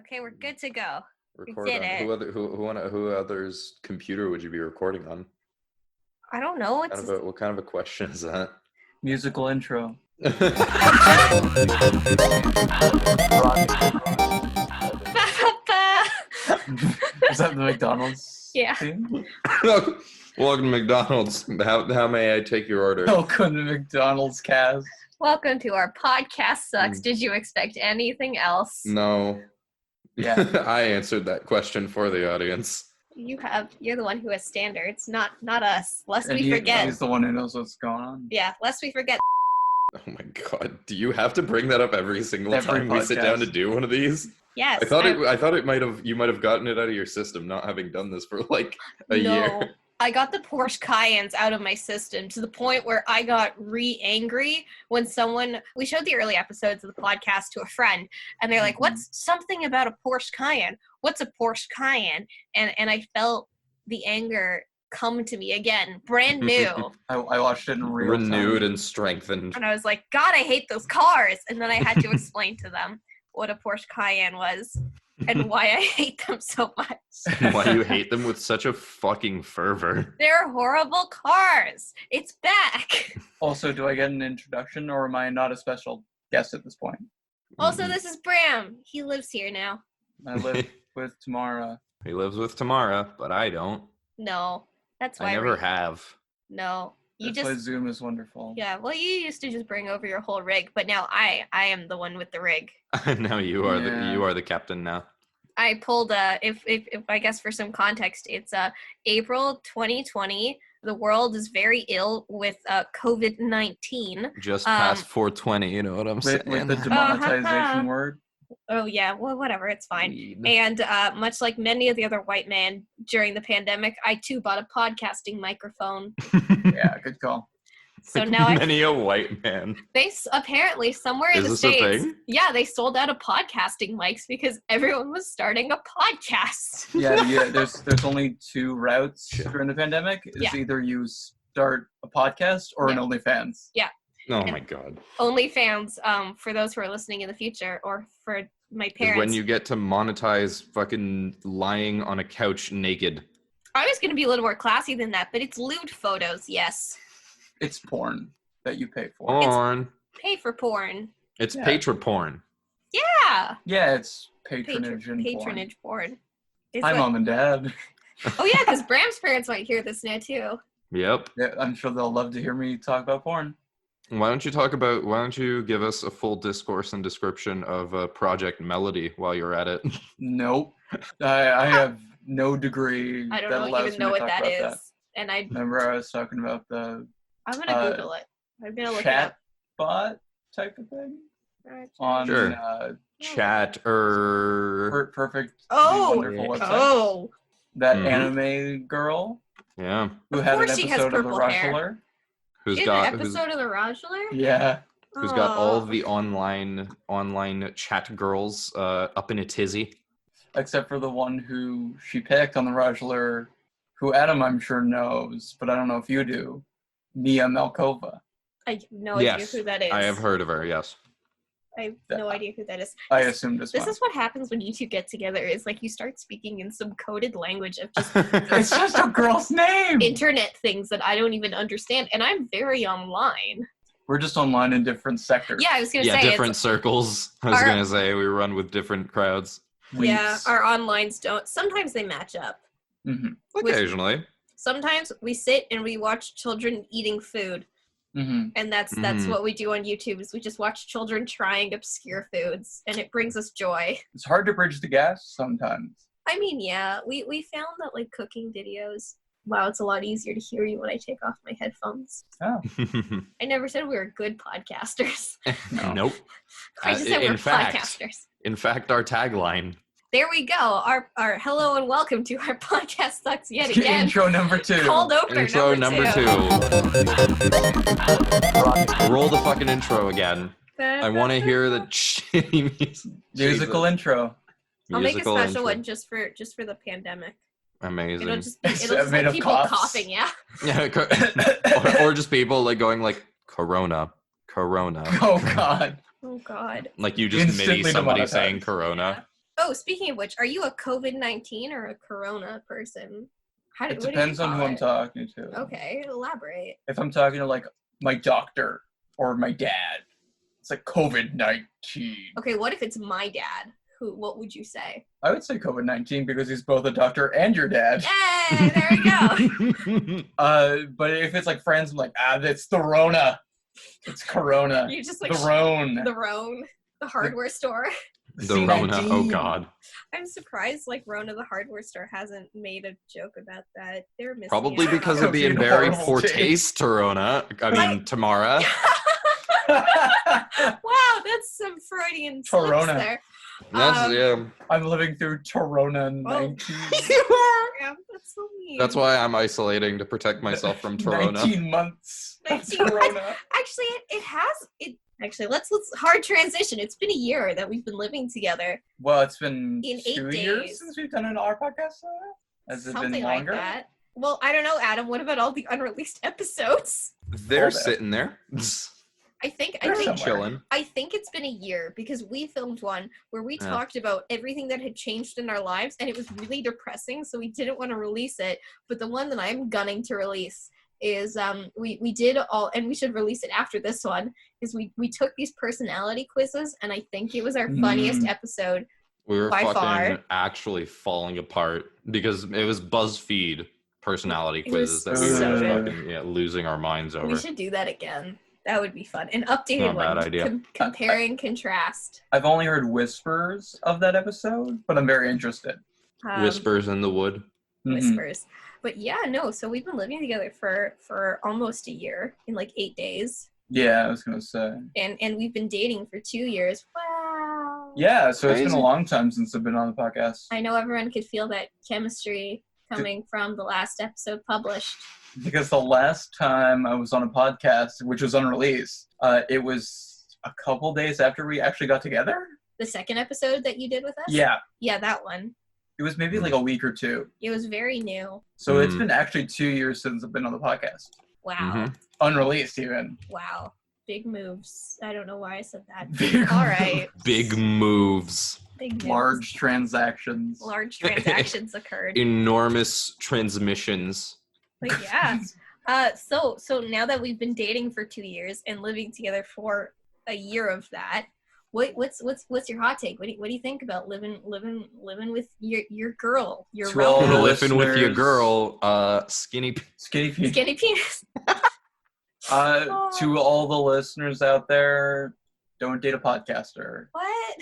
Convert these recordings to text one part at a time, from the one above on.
Okay, we're good to go. Record we did on it. who other's computer would you be recording on? I don't know. What kind of a question is that? Musical intro. Is that the McDonald's Yeah. theme? Welcome to McDonald's. How may I take your order? Welcome to McDonald's cast. Welcome to our podcast sucks. Did you expect anything else? No. Yeah. I answered that question for the audience. You're the one who has standards, not us. Lest And we forget. He's the one who knows what's going on. Yeah, lest we forget. Oh my god. Do you have to bring that up every single Every time we sit podcast. down to do one of these? Yes. I thought you might have gotten it out of your system, not having done this for like a No. year. I got the Porsche Cayennes out of my system to the point where I got angry when we showed the early episodes of the podcast to a friend, and they're like, what's something about a Porsche Cayenne? What's a Porsche Cayenne? And I felt the anger come to me again, brand new. I watched it in real Renewed time. and strengthened. And I was like, God, I hate those cars. And then I had to explain to them what a Porsche Cayenne was and why I hate them so much. Why you hate them with such a fucking fervor. They're horrible cars. It's back. Also, do I get an introduction, or am I not a special guest at this point? Also, this is Bram. He lives here now. I live with Tamara. He lives with Tamara, but I don't. No, that's why I never have. No, you That's why just Zoom is wonderful. yeah. Well, you used to just bring over your whole rig, but now I am the one with the rig. Now you are Yeah. you are the captain now. I pulled if I guess for some context, it's April 2020. The world is very ill with COVID-19. Just past 420, you know what I'm saying? With the demonetization word. Oh yeah, well whatever, it's fine. Weed. And much like many of the other white men during the pandemic, I too bought a podcasting microphone. Yeah, good call. So now Many a white man. apparently somewhere in Is the this a States, thing? yeah, they sold out of podcasting mics because everyone was starting a podcast. Yeah. There's only two routes during the pandemic. It's Yeah. either you start a podcast or an OnlyFans. Oh my god. OnlyFans, for those who are listening in the future, or for my Is parents. when you get to monetize fucking lying on a couch naked. I was going to be a little more classy than that, but it's lewd photos, yes. It's porn that you pay for. Porn. Pay for porn. It's Yeah. porn. Yeah. Yeah, it's patronage and Patronage porn. Is Hi, what- Mom and Dad. Oh yeah, because Bram's parents might hear this now too. Yep. Yeah, I'm sure they'll love to hear me talk about porn. Why don't you give us a full discourse and description of Project Melody while you're at it? Nope. I have no degree I don't that know, allows even me know to what talk that about is. And Remember I was talking about the I'm gonna Google it. I'm gonna look it chat up. bot type of thing Alright, on Sure. Chat or perfect Oh! wonderful website. Oh, That Mhm. anime girl yeah, who Of had an course she has episode of the purple hair. Rushler. who's in got an episode of The Rodular? Yeah. who's got all Oh. the online chat girls up in a tizzy. Except for the one who she picked on the Rushler, who Adam I'm sure knows, but I don't know if you do. Mia Malkova. I have no idea Yes, who that is. I have heard of her. Yes. I have no idea who that is. I assumed as This much. is what happens when you two get together, is like you start speaking in some coded language of just It's just a girl's name. internet things that I don't even understand, and I'm very online. We're just online in different sectors. Yeah, I was gonna Yeah, say different circles. I was Our- gonna say we run with different crowds. yeah, Weeks. our onlines don't. Sometimes they match up. Mhm. Occasionally. Sometimes we sit and we watch children eating food, Mhm. and that's Mhm. what we do on YouTube. Is we just watch children trying obscure foods, and it brings us joy. It's hard to bridge the gap sometimes. I mean, yeah, we found that like cooking videos. Wow, it's a lot easier to hear you when I take off my headphones. Oh. I never said we were good podcasters. No. Nope. I just said we're podcasters. In fact, our tagline. There we go. Our hello and welcome to our podcast sucks yet It's again. Intro number 2. Cold opener Intro number number 2. two. Roll the fucking intro again. I want to hear the shitty Musical intro. I'll make a musical special intro. one just for the pandemic. Amazing. It'll just be Made like of people coughs. coughing, yeah. Yeah, or just people like going like Corona. Oh God. Oh God. Like you just Instantly MIDI somebody demonetized. saying Corona. Oh, speaking of which, are you a COVID-19 or a Corona person? It what do you depends on call who I'm it? talking to. Okay, elaborate. If I'm talking to like my doctor or my dad, it's like COVID-19. Okay, what if it's my dad? What would you say? I would say COVID-19 because he's both a doctor and your dad. Yay! There we go. But if it's like friends, I'm like, that's the Rona. It's Corona. You just like the Rone. the Rone, the hardware store. The Rona. Oh God. I'm surprised like Rona the hardware store hasn't made a joke about that. They're missing Probably out. because That of would be being a very horrible poor take. taste, Torona. I mean, Tamara. Wow, that's some Freudian slips Torona. there. Yeah. I'm living through Torona 19. Yeah, that's so mean. That's why I'm isolating to protect myself from Torona. 19 months. of 19 months. Torona. Actually, actually, let's hard transition. It's been a year that we've been living together. Well, it's been In 8 2 days. years since we've done an our podcast. Has it Something been like longer? that. Well, I don't know, Adam. What about all the unreleased episodes? They're Hold it. sitting there. I think Somewhere. Chilling. I think it's been a year because we filmed one where we Yeah. talked about everything that had changed in our lives, and it was really depressing, so we didn't want to release it. But the one that I'm gunning to release is we did all, and we should release it after this one, is we took these personality quizzes, and I think it was our funniest episode. We were By fucking far. actually falling apart because it was BuzzFeed personality It was quizzes that we so were just good. fucking losing our minds over. We should do that again. That would be fun. An updated Not a one. bad idea. Compare and contrast. I've only heard whispers of that episode, but I'm very interested. Whispers in the wood. Mhm. Whispers. But yeah, no, so we've been living together for almost a year in like 8 days. Yeah, I was gonna say. And we've been dating for 2 years. Wow. Yeah, so it's been Crazy. a long time since I've been on the podcast. I know everyone could feel that chemistry coming from the last episode published. Because the last time I was on a podcast, which was unreleased, it was a couple days after we actually got together. The second episode that you did with us? Yeah, Yeah, that one. it was maybe like a week or two. It was very new. So it's Mhm. been actually 2 years since I've been on the podcast. Wow. Mhm. Unreleased even. Wow. Big moves. I don't know why I said that. Big All right. Big moves. Big moves. Large transactions. Large transactions occurred. Enormous transmissions. But yeah. So now that we've been dating for 2 years and living together for a year of that, what's your hot take? What do you think about living with your girl, your To all the relative? Living with your listeners. girl, skinny. Skinny Pete. Skinny penis. To all the listeners out there, don't date a podcaster. What?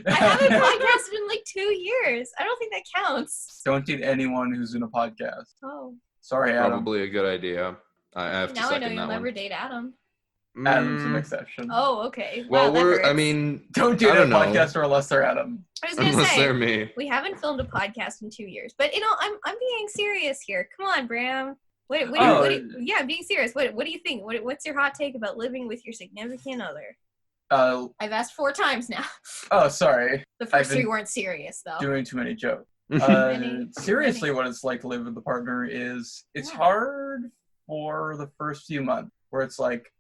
I haven't podcasted in like 2 years. I don't think that counts. Don't date anyone who's in a podcast. Oh, Sorry, Adam. Probably a good idea. I have to now I know second you'll that never one. date Adam. Adam's an Mm, exception. Oh, okay. well, Wow, that hurts. I mean, Don't date I a don't know. podcaster unless they're Adam. I was gonna unless say they're me. we haven't filmed a podcast in 2 years, but I'm being serious here. Come on, Bram. Yeah, being serious. What do you think? What's your hot take about living with your significant other? I've asked 4 times now. Oh, sorry. The first I've been 3 weren't serious though. Doing too many jokes. Many. Seriously, what it's like to live with a partner is it's Yeah. hard for the first few months where it's like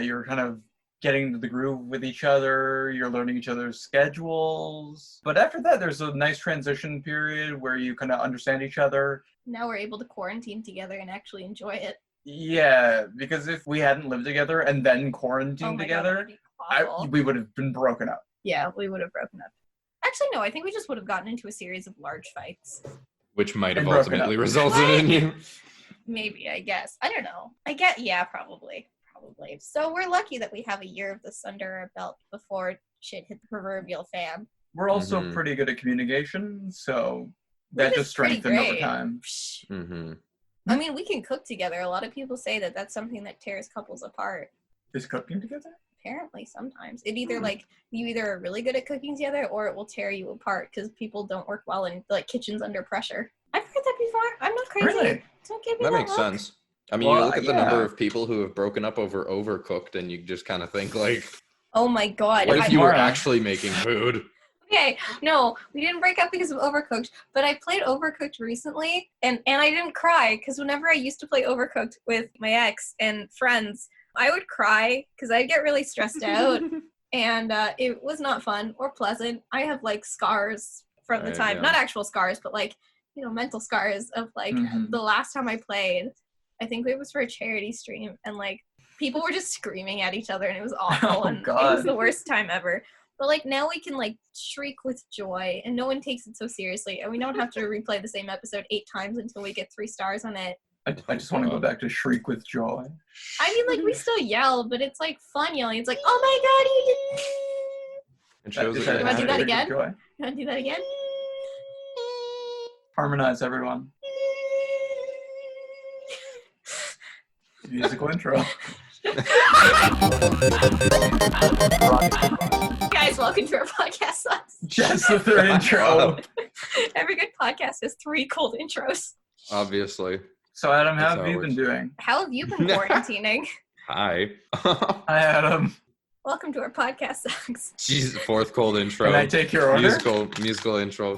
you're kind of getting into the groove with each other, you're learning each other's schedules. But after that, there's a nice transition period where you kind of understand each other. Now we're able to quarantine together and actually enjoy it. Yeah, because if we hadn't lived together and then quarantined my God, that together, would be awful. we would have been broken up. Yeah, we would have broken up. Actually, no, I think we just would have gotten into a series of large fights. Which might have And broken ultimately up. resulted in you. Maybe, I guess. I don't know. Yeah, probably. So we're lucky that we have a year of this under our belt before shit hit the proverbial fan. We're also Mhm. pretty good at communication, so that Which just is pretty strengthened over great. time. Psh. Mm-hmm. I mean, we can cook together. A lot of people say that that's something that tears couples apart. Is cooking together? Apparently, sometimes it either like you either are really good at cooking together, or it will tear you apart because people don't work well in like kitchens under pressure. I've heard that before. I'm not crazy. Really? Don't give me That that makes look. sense. I mean, Well, you look at the yeah. number of people who have broken up over overcooked, and you just kind of think, like, Oh my god. what if you were Mara. actually making food? Okay, no, we didn't break up because of Overcooked, but I played Overcooked recently, and I didn't cry, because whenever I used to play Overcooked with my ex and friends, I would cry, because I'd get really stressed out, and it was not fun or pleasant. I have like scars from the time, Yeah. not actual scars, but like, mental scars of like the last time I played. I think it was for a charity stream, and like people were just screaming at each other, and it was awful, and God. it was the worst time ever. But like now we can like shriek with joy, and no one takes it so seriously, and we don't have to replay the same episode 8 times until we get 3 stars on it. I just want to go back to shriek with joy. I mean, like we still yell, but it's like fun yelling. It's like, oh my god, you did! It shows Is that that You wanna do that shriek with again? joy? You want to do that again? Harmonize, everyone. Musical intro. Guys, welcome to our podcast. Sucks. Just the third intro. Every good podcast has 3 cold intros. Obviously. So, Adam, That's how have how it you been doing? How have you been quarantining? Hi. Hi, Adam. Welcome to our podcast. Sucks. Jeez, 4th cold intro. Can I take your order? Musical intro.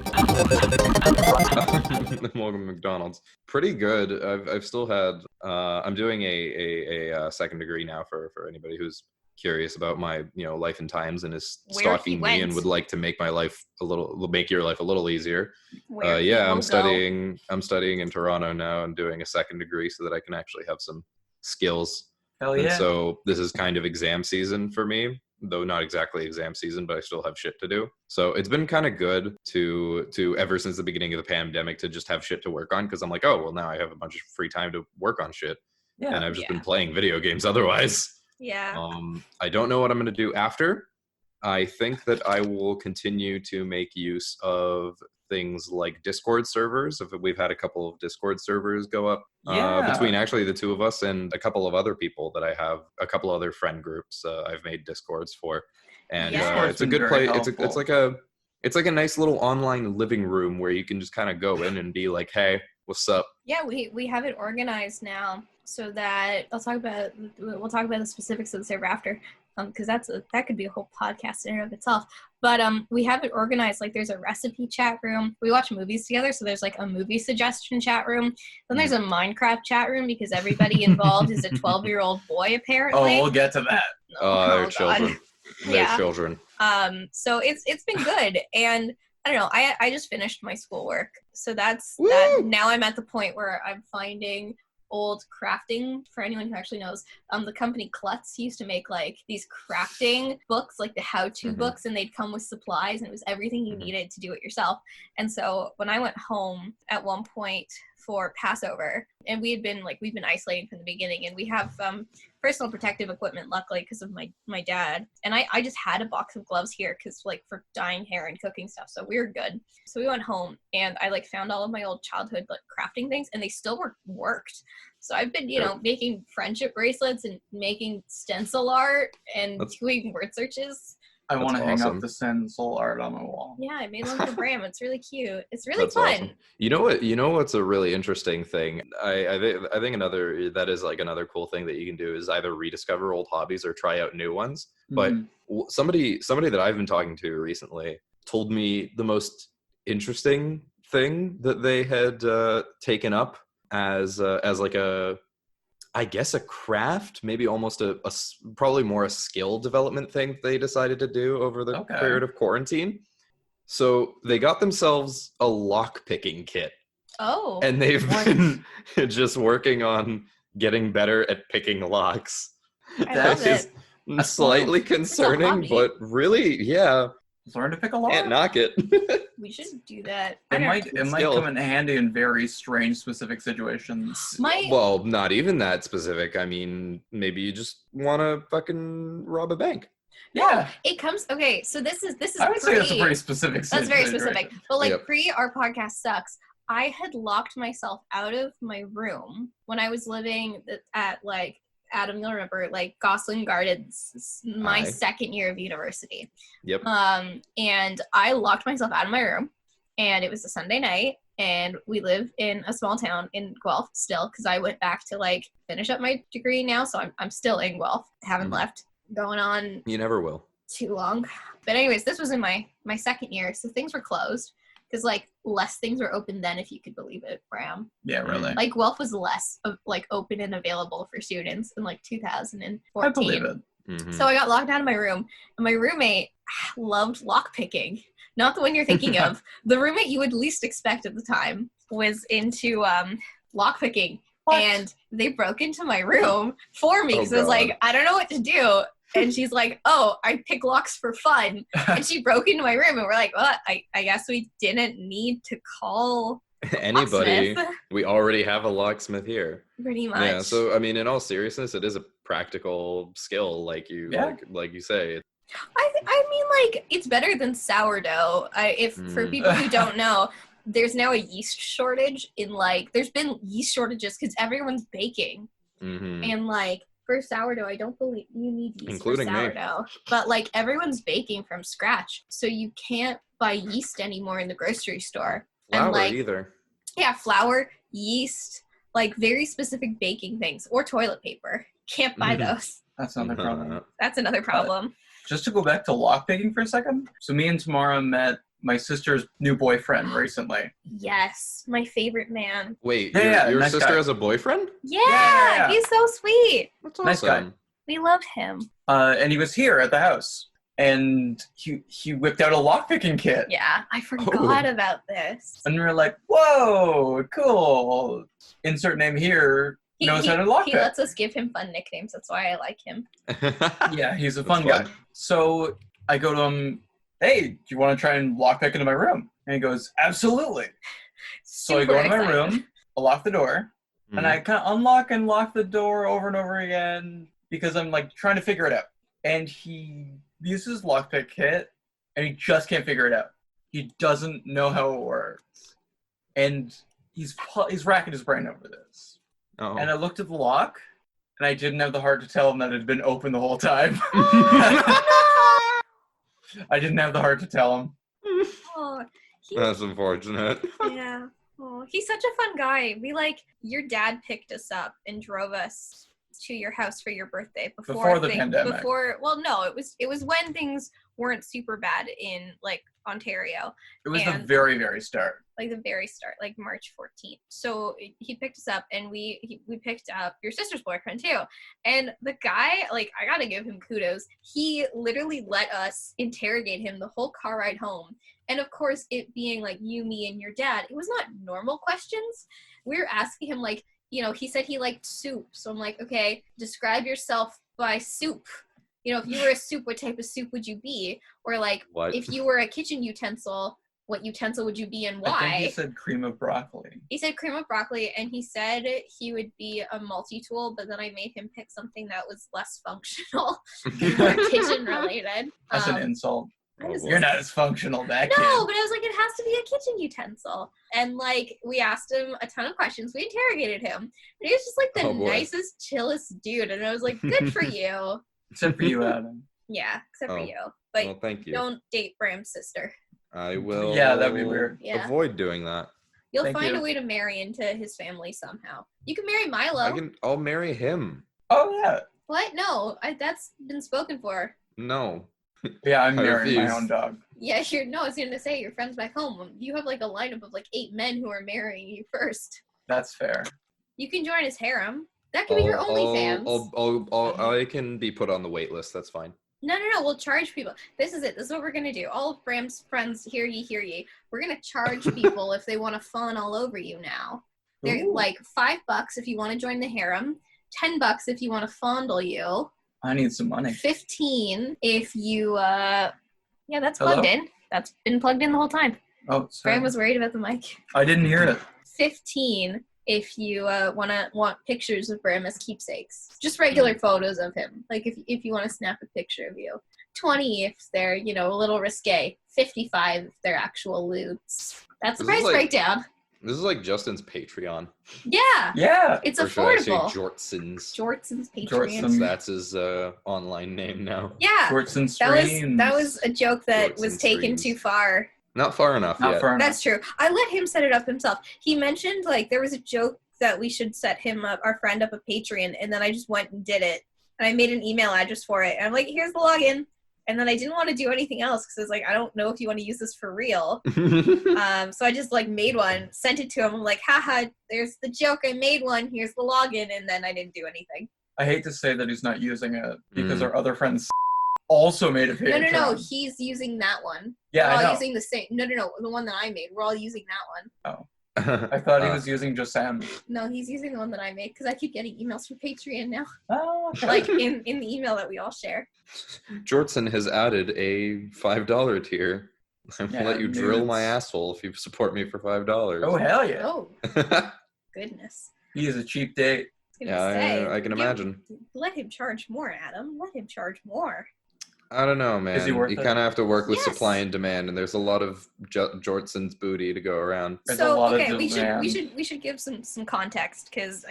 Welcome to McDonald's. Pretty good. I've still had. I'm doing a second degree now for anybody who's curious about my life and times and is Where stalking he me went. and would like to make your life a little easier. Where Yeah, people I'm go. studying. I'm studying in Toronto now and doing a second degree so that I can actually have some skills. Hell And yeah. so this is kind of exam season for me, though not exactly exam season, but I still have shit to do. So it's been kind of good to ever since the beginning of the pandemic to just have shit to work on, because I'm like, oh, well, now I have a bunch of free time to work on shit. Yeah. And I've just Yeah. been playing video games otherwise. Yeah. I don't know what I'm going to do after. I think that I will continue to make use of things like Discord servers. We've had a couple of Discord servers go up Yeah. between actually the 2 of us and a couple of other people that I have, a couple other friend groups I've made Discords for, and Yeah. Discord's it's a been good very place. helpful. It's like a nice little online living room where you can just kind of go in and be like, hey, what's up? Yeah, we have it organized now so that we'll talk about the specifics of the server after, because that could be a whole podcast in and of itself. But we have it organized, like there's a recipe chat room. We watch movies together, so there's like a movie suggestion chat room. Then there's a Minecraft chat room because everybody involved is a 12-year-old boy apparently. Oh, we'll get to that. They're God. children. They're Yeah. children. So it's been good, and I don't know. I just finished my schoolwork, so that's Woo! that. Now I'm at the point where I'm finding old crafting. For anyone who actually knows, the company Klutz used to make like these crafting books, like the how-to Mhm. books, and they'd come with supplies, and it was everything you Mhm. needed to do it yourself. And so when I went home at one point for Passover, and we've been isolating from the beginning, and we have personal protective equipment, luckily, because of my dad. And I just had a box of gloves here because like for dyeing hair and cooking stuff, so we were good. So we went home, and I like found all of my old childhood like crafting things, and they still worked. So I've been making friendship bracelets and making stencil art and doing word searches. I That's want to hang awesome. up the stencil art on my wall. Yeah, I made one for Bram. It's really cute. It's really That's fun. awesome. You know what's a really interesting thing? I think another cool thing that you can do is either rediscover old hobbies or try out new ones. But Mhm. somebody that I've been talking to recently told me the most interesting thing that they had taken up as like I guess a craft, maybe almost probably more a skill development thing that they decided to do over the Okay. period of quarantine. So they got themselves a lock picking kit, Oh, and they've been just working on getting better at picking locks. I That love It's it. That's slightly cool. concerning, hobby. but really, yeah, Learn to pick a lock. can't knock it. We should do that. It might skill. come in handy in very strange specific situations. Well, not even that specific. I mean, maybe you just want to fucking rob a bank. Yeah, It comes okay. So this is I would say that's a pretty specific. That's very situation. specific. But like Yep. pre our podcast sucks. I had locked myself out of my room when I was living at like Adam, you'll remember, like Gosling Gardens, my Aye. second year of university. Yep. And I locked myself out of my room, and it was a Sunday night, and we live in a small town in Guelph still, because I went back to like finish up my degree now, so I'm still in Guelph, haven't Mhm. left, going on You never will. too long. But anyways, this was in my second year, so things were closed because like less things were open then, if you could believe it, Bram. Yeah, really. Like Guelph was less like open and available for students in like 2014. I believe it. Mhm. So I got locked out of my room, and my roommate loved lockpicking. Not the one you're thinking of. The roommate you would least expect at the time was into lockpicking. What? And they broke into my room for me. Oh, So I was like, God. I don't know what to do. And she's like, oh, I pick locks for fun. And she broke into my room, and we're like, well, I guess we didn't need to call Anybody. locksmith. We already have a locksmith here. Pretty much. Yeah, so I mean, in all seriousness, it is a practical skill, like you Yeah. like you say. I mean, like, it's better than sourdough. For people who don't know, there's now a yeast shortage in, like, there's been yeast shortages because everyone's baking. Mm-hmm. And, like, for sourdough, I don't believe you need yeast Including for me. sourdough. But, like, everyone's baking from scratch. So you can't buy yeast anymore in the grocery store. Flour And, like, either. yeah, flour, yeast, like, very specific baking things. Or toilet paper. Can't buy those. That's another problem. That's another problem. Just to go back to lockpicking for a second. So me and Tamara met my sister's new boyfriend recently. Yes, my favorite man. Wait, Yeah, your nice sister guy. has a boyfriend? Yeah, he's so sweet. That's Nice guy. awesome. We love him. And he was here at the house. And he whipped out a lockpicking kit. Yeah, I forgot about this. And we were like, whoa, cool. Insert name here knows how to lockpick. He lets us give him fun nicknames. That's why I like him. Yeah, he's a That's fun guy. fun. So I go to him, hey, do you want to try and lockpick into my room? And he goes, absolutely. So I go into my Super excited. room, I lock the door, and I kind of unlock and lock the door over and over again because I'm like trying to figure it out. And he uses lockpick kit, and he just can't figure it out. He doesn't know how it works. And he's racking his brain over this. Oh. And I looked at the lock, and I didn't have the heart to tell him that it had been open the whole time. I didn't have the heart to tell him. Oh, That's unfortunate. yeah. Oh, he's such a fun guy. Your dad picked us up and drove us to your house for your birthday Before the pandemic. No, it was when things weren't super bad in, like, Ontario. It was the And- very, very start. Like the very start, like March 14th. So he picked us up, and we picked up your sister's boyfriend too. And the guy, like, I gotta give him kudos. He literally let us interrogate him the whole car ride home. And of course, it being like you, me, and your dad, it was not normal questions. We were asking him, like, he said he liked soup. So I'm like, okay, describe yourself by soup. If you were a soup, what type of soup would you be? Or, like, What? if you were a kitchen utensil, what utensil would you be and why? I think he said cream of broccoli. He said cream of broccoli, and he said he would be a multi-tool, but then I made him pick something that was less functional, more kitchen-related. That's an insult. I was- You're not as functional, that No, kid. but I was like, it has to be a kitchen utensil. And, like, we asked him a ton of questions. We interrogated him. And he was just, like, the Oh, boy. nicest, chillest dude. And I was like, good for you. Except for you, Adam. Yeah, except for Oh, you. But Well, thank you. don't date Bram's sister. I will. Yeah, that'd be weird. Yeah. Avoid doing that. You'll Thank find you. a way to marry into his family somehow. You can marry Milo. I'll marry him. Oh, yeah. What? No, that's been spoken for. No. Yeah, I'm I marrying my refuse. own dog. Yeah, I was going to say, your friends back home, you have, like, a lineup of, like, 8 men who are marrying you first. That's fair. You can join his harem. That could be your OnlyFans. I can be put on the wait list. That's fine. No, we'll charge people. This is it. This is what we're going to do. All of Bram's friends, hear ye. We're going to charge people if they want to fawn all over you now. They're Ooh. like $5 if you want to join the harem, $10 if you want to fondle you, I need some money. 15 if you, yeah, that's Hello? plugged in. That's been plugged in the whole time. Oh, sorry. Bram was worried about the mic. I didn't hear it. 15 if you want pictures of Bram as keepsakes. Just regular photos of him. Like if you want to snap a picture of you. 20 if they're, a little risque. 55 if they're actual lewds. That's the This is price like- breakdown. This is like Justin's Patreon. Yeah. Yeah. It's Or should I say affordable. Jortson's? Jortson's Patreon. Jortson. That's his online name now. Yeah. Shorts and That streams. was a joke that Shorts was and taken streams. too far. Not far enough Not yet. far enough. That's true. I let him set it up himself. He mentioned, like, there was a joke that we should set him up, our friend up a Patreon, and then I just went and did it. And I made an email address for it. And I'm like, here's the login. And then I didn't want to do anything else because I was like, I don't know if you want to use this for real. So I just, like, made one, sent it to him. I'm like, haha, there's the joke. I made one. Here's the login. And then I didn't do anything. I hate to say that he's not using it because our other friends also made a Patreon. No. He's using that one. Yeah, We're all I know. using the same. No. The one that I made. We're all using that one. Oh. I thought he was using just Sam. No, he's using the one that I made because I keep getting emails from Patreon now. Oh, Like in the email that we all share. Jortson has added a $5 tier. I will let you drill my nudes. asshole if you support me for $5. Oh, hell yeah. Oh, goodness. He is a cheap date. I was gonna say, I can imagine. Let him charge more, Adam. Let him charge more. I don't know, man. Is he worth you it? kind of have to work with Yes. supply and demand, and there's a lot of Jortson's booty to go around. There's a So lot of okay, we demand. should give some context because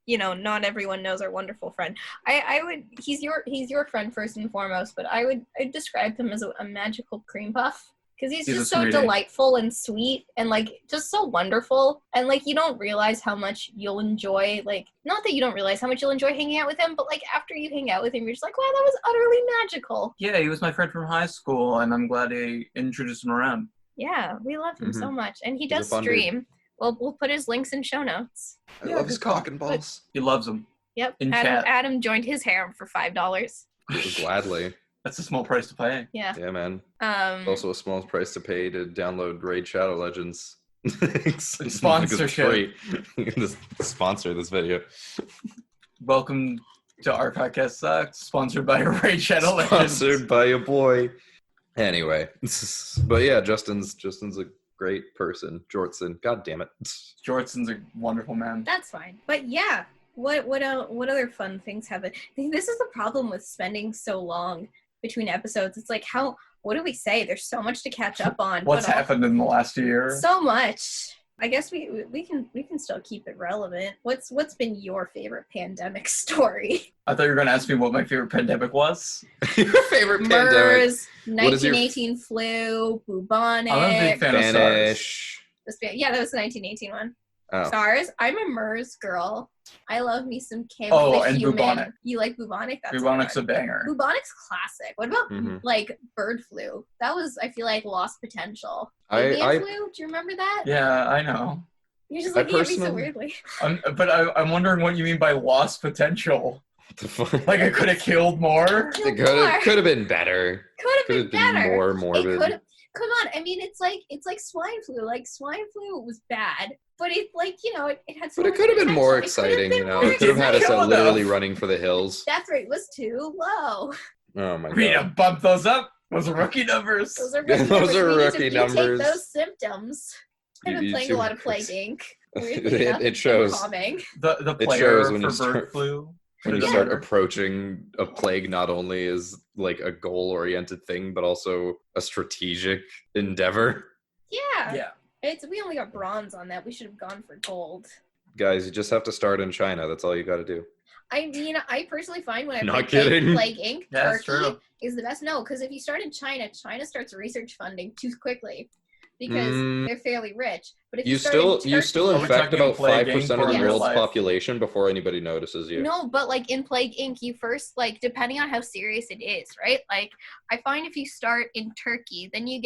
not everyone knows our wonderful friend. I would he's your friend first and foremost, but I'd describe him as a magical cream puff because he's just so delightful and sweet and like just so wonderful, and like you don't realize how much you'll enjoy, like not that you don't realize how much you'll enjoy hanging out with him, but like after you hang out with him you're just like, wow, that was utterly magical. Yeah, he was my friend from high school, and I'm glad he introduced him around. Yeah, we love him so much, and he He's a does fun stream. Well, we'll put his links in show notes. I Yeah, love his good call. cock and balls. He loves him. Yep. In chat. Adam joined his harem for $5. Gladly. That's a small price to pay. Yeah. Yeah, man. Also a small price to pay to download Raid Shadow Legends. Sponsorship. Just sponsor this video. Welcome to our podcast sucks, sponsored by Raid Shadow Legends. Sponsored by a boy. Anyway, but yeah, Justin's a great person. Jortson, god damn it. Jortson's a wonderful man. That's fine. But yeah, what other fun things have it? I think this is the problem with spending so long between episodes. It's like what do we say? There's so much to catch up on. What's happened in the last year? So much. I guess we can still keep it relevant. What's been your favorite pandemic story? I thought you were going to ask me what my favorite pandemic was. Your favorite pandemic? MERS, 1918 flu, bubonic. I'm a big fan of Spanish. Yeah, that was the 1918 one. Oh. SARS. I'm a MERS girl. I love me some Kim Oh, the and human. bubonic. You like bubonic? That's Bubonic's a one. banger. Bubonic's classic. What about Mhm. like bird flu? That was, I feel like, lost potential. I- Avian flu? Do you remember that? Yeah, I know. You're just I looking at me so personally- weirdly. But I'm wondering what you mean by lost potential. What the fuck? Like it could have killed more? It could have been better. Could have been better. more It morbid. could have. Come on, I mean, it's like swine flu. Like swine flu was bad, but it it had. So But it much could have been more potential. It could have exciting, been you know. more It could have had us exciting. literally running for the hills. Death rate was too low. Oh my We need to god. bump those up. Those are rookie numbers. Those are Those numbers. are We need rookie to numbers. Take those symptoms. I've been You playing too. a lot of Plague Inc. It shows. The It player shows when for you start- bird flu. When you Yeah. start approaching a plague, not only is like a goal-oriented thing, but also a strategic endeavor. Yeah. We only got bronze on that. We should have gone for gold. Guys, you just have to start in China. That's all you got to do. I mean, I personally find when I Not play kidding. Plague Inc., Yeah, that's Turkey true. is the best. No, because if you start in China starts research funding too quickly because they're fairly rich. But if you start in Turkey, you still Are we infect talking about Plague 5% Inc. of the in world's real life? population before anybody notices you. No, but like in Plague Inc., you first, like, depending on how serious it is, right? Like, I find if you start in Turkey, then you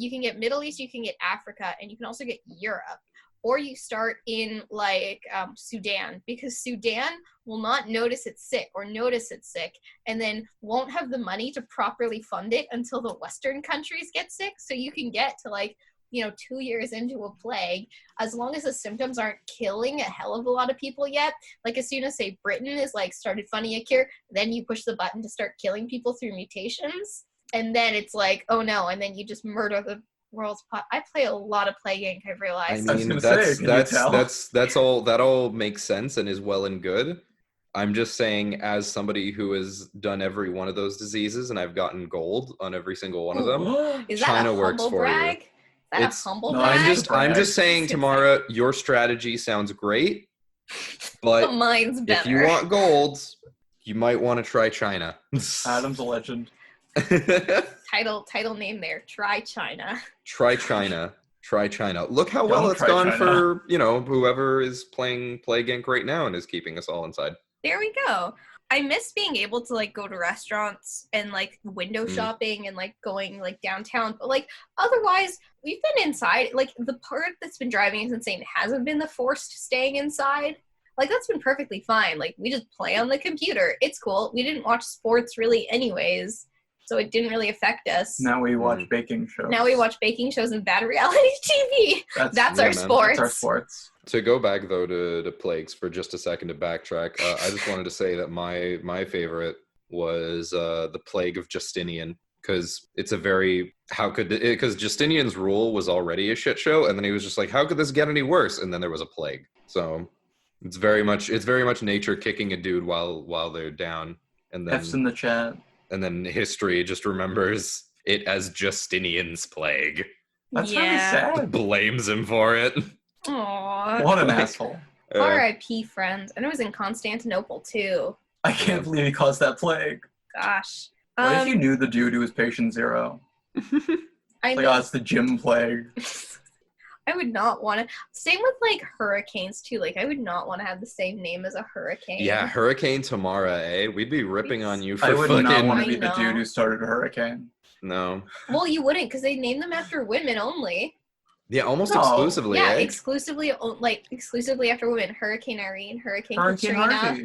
can get Middle East, you can get Africa, and you can also get Europe. Or you start in like Sudan, because Sudan will not notice it's sick and then won't have the money to properly fund it until the Western countries get sick. So you can get to 2 years into a plague, as long as the symptoms aren't killing a hell of a lot of people yet. Like as soon as, say, Britain is started funding a cure, then you push the button to start killing people through mutations. And then it's like, oh no, and then you just murder the world's I play a lot of Plague Inc., I've realized. I was mean, gonna say, can you tell? that's all. That all makes sense and is well and good. I'm just saying, as somebody who has done every one of those diseases, and I've gotten gold on every single one of them. Is that China a works humble for you. brag? Is that It's- a humble No, brag? I'm just saying, Tamara, your strategy sounds great, but Mine's better. if you want gold, you might want to try China. Adam's a legend. title name there. Try China. Try China. Try China. Look how well Don't it's try gone China. for, whoever is playing Plague Inc. right now and is keeping us all inside. There we go. I miss being able to go to restaurants and window shopping and going downtown. But otherwise, we've been inside. The part that's been driving us insane hasn't been the forced staying inside. Like, that's been perfectly fine. Like, we just play on the computer. It's cool. We didn't watch sports really anyways, so it didn't really affect us. Now we watch baking shows. Now we watch baking shows and bad reality TV. That's our sports. That's our sports. To go back though to plagues for just a second to backtrack, I just wanted to say that my favorite was the plague of Justinian, because it's a very because Justinian's rule was already a shit show, and then he was just like, how could this get any worse? And then there was a plague. So it's very much nature kicking a dude while they're down, and then F's in the chat. And then history just remembers it as Justinian's plague. That's really sad. Blames him for it. Aww. What an asshole. R.I.P. friends. And it was in Constantinople too. I can't believe he caused that plague. Gosh. What if you knew the dude who was patient zero? It's the gym plague. I would not want to. Same with like hurricanes too. Like I would not want to have the same name as a hurricane. Yeah, Hurricane Tamara, eh? We'd be ripping on you for I would fucking... not want to be the dude who started a hurricane. No. Well, you wouldn't, because they name them after women only. Yeah, almost exclusively. Yeah, eh? exclusively after women. Hurricane Irene, Hurricane Katrina.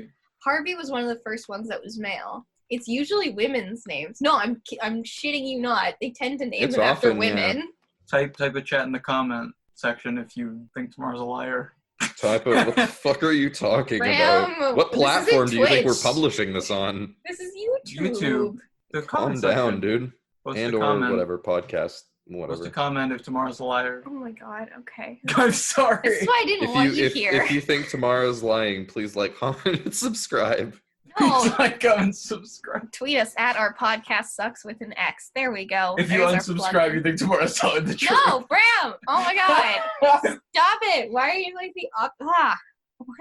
Harvey was one of the first ones that was male. It's usually women's names. No, I'm shitting you not. They tend to name them after women. Yeah. Type a chat in the comment section if you think Tamara's a liar. Type of what the fuck are you talking Bram, about? What platform do you think we're Twitch. publishing this on? This is YouTube. Calm down, dude. Post and or comment. whatever podcast, whatever. Post a comment if Tamara's a liar. Oh my god. Okay. I'm sorry. This is why I didn't want you here. If you think Tamara's lying, please like, comment, and subscribe. No. Like, comment, and subscribe. Tweet us at our podcast sucks with an X. There we go. If you unsubscribe, you think Tamara's telling the truth. No, Bram! Oh my god! Stop it! Why are you like the Why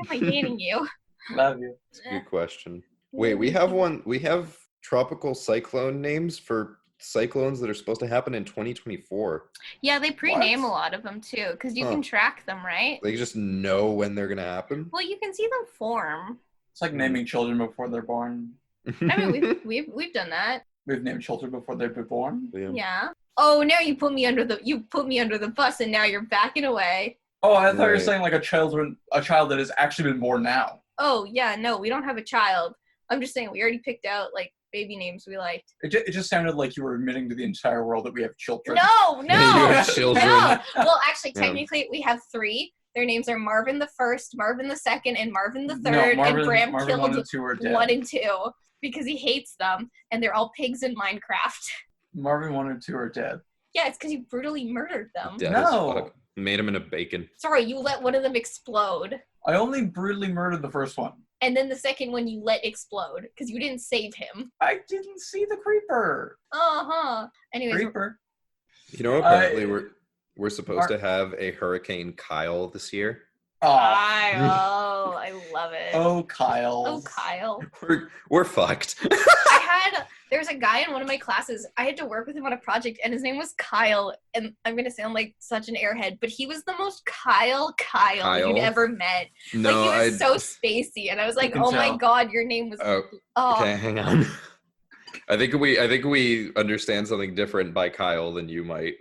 am I dating you? Love you. That's a good question. Wait, we have one. We have tropical cyclone names for cyclones that are supposed to happen in 2024. Yeah, they prename a lot of them too, because you can track them, right? They just know when they're gonna happen. Well, you can see them form. It's like naming children before they're born. I mean, we've done that. We've named children before they've been born. Yeah. Oh, now you put me under the bus, and now you're backing away. Oh, I thought you were saying like a child that has actually been born now. Oh yeah, no, we don't have a child. I'm just saying we already picked out like baby names we liked. It just sounded like you were admitting to the entire world that we have children. No. You have children. No. Well, actually, technically, we have 3. Their names are Marvin the First, Marvin the Second, and Marvin the Third. And Bram killed 1 and 2 are dead. 1 and 2 because he hates them, and they're all pigs in Minecraft. Marvin 1 and 2 are dead. Yeah, it's because you brutally murdered them. Dead as fuck. Made them into bacon. Sorry, you let one of them explode. I only brutally murdered the first one. And then the second one you let explode because you didn't save him. I didn't see the creeper. Anyways. Creeper. You know, apparently we're supposed to have a Hurricane Kyle this year. Kyle, I love it. Oh, Kyle. Oh, Kyle. We're fucked. There's a guy in one of my classes. I had to work with him on a project, and his name was Kyle. And I'm gonna sound like such an airhead, but he was the most Kyle you'd ever met. No, like he was so spacey, and I was like, "Oh my god, your name was." Okay, hang on. I think we understand something different by Kyle than you might.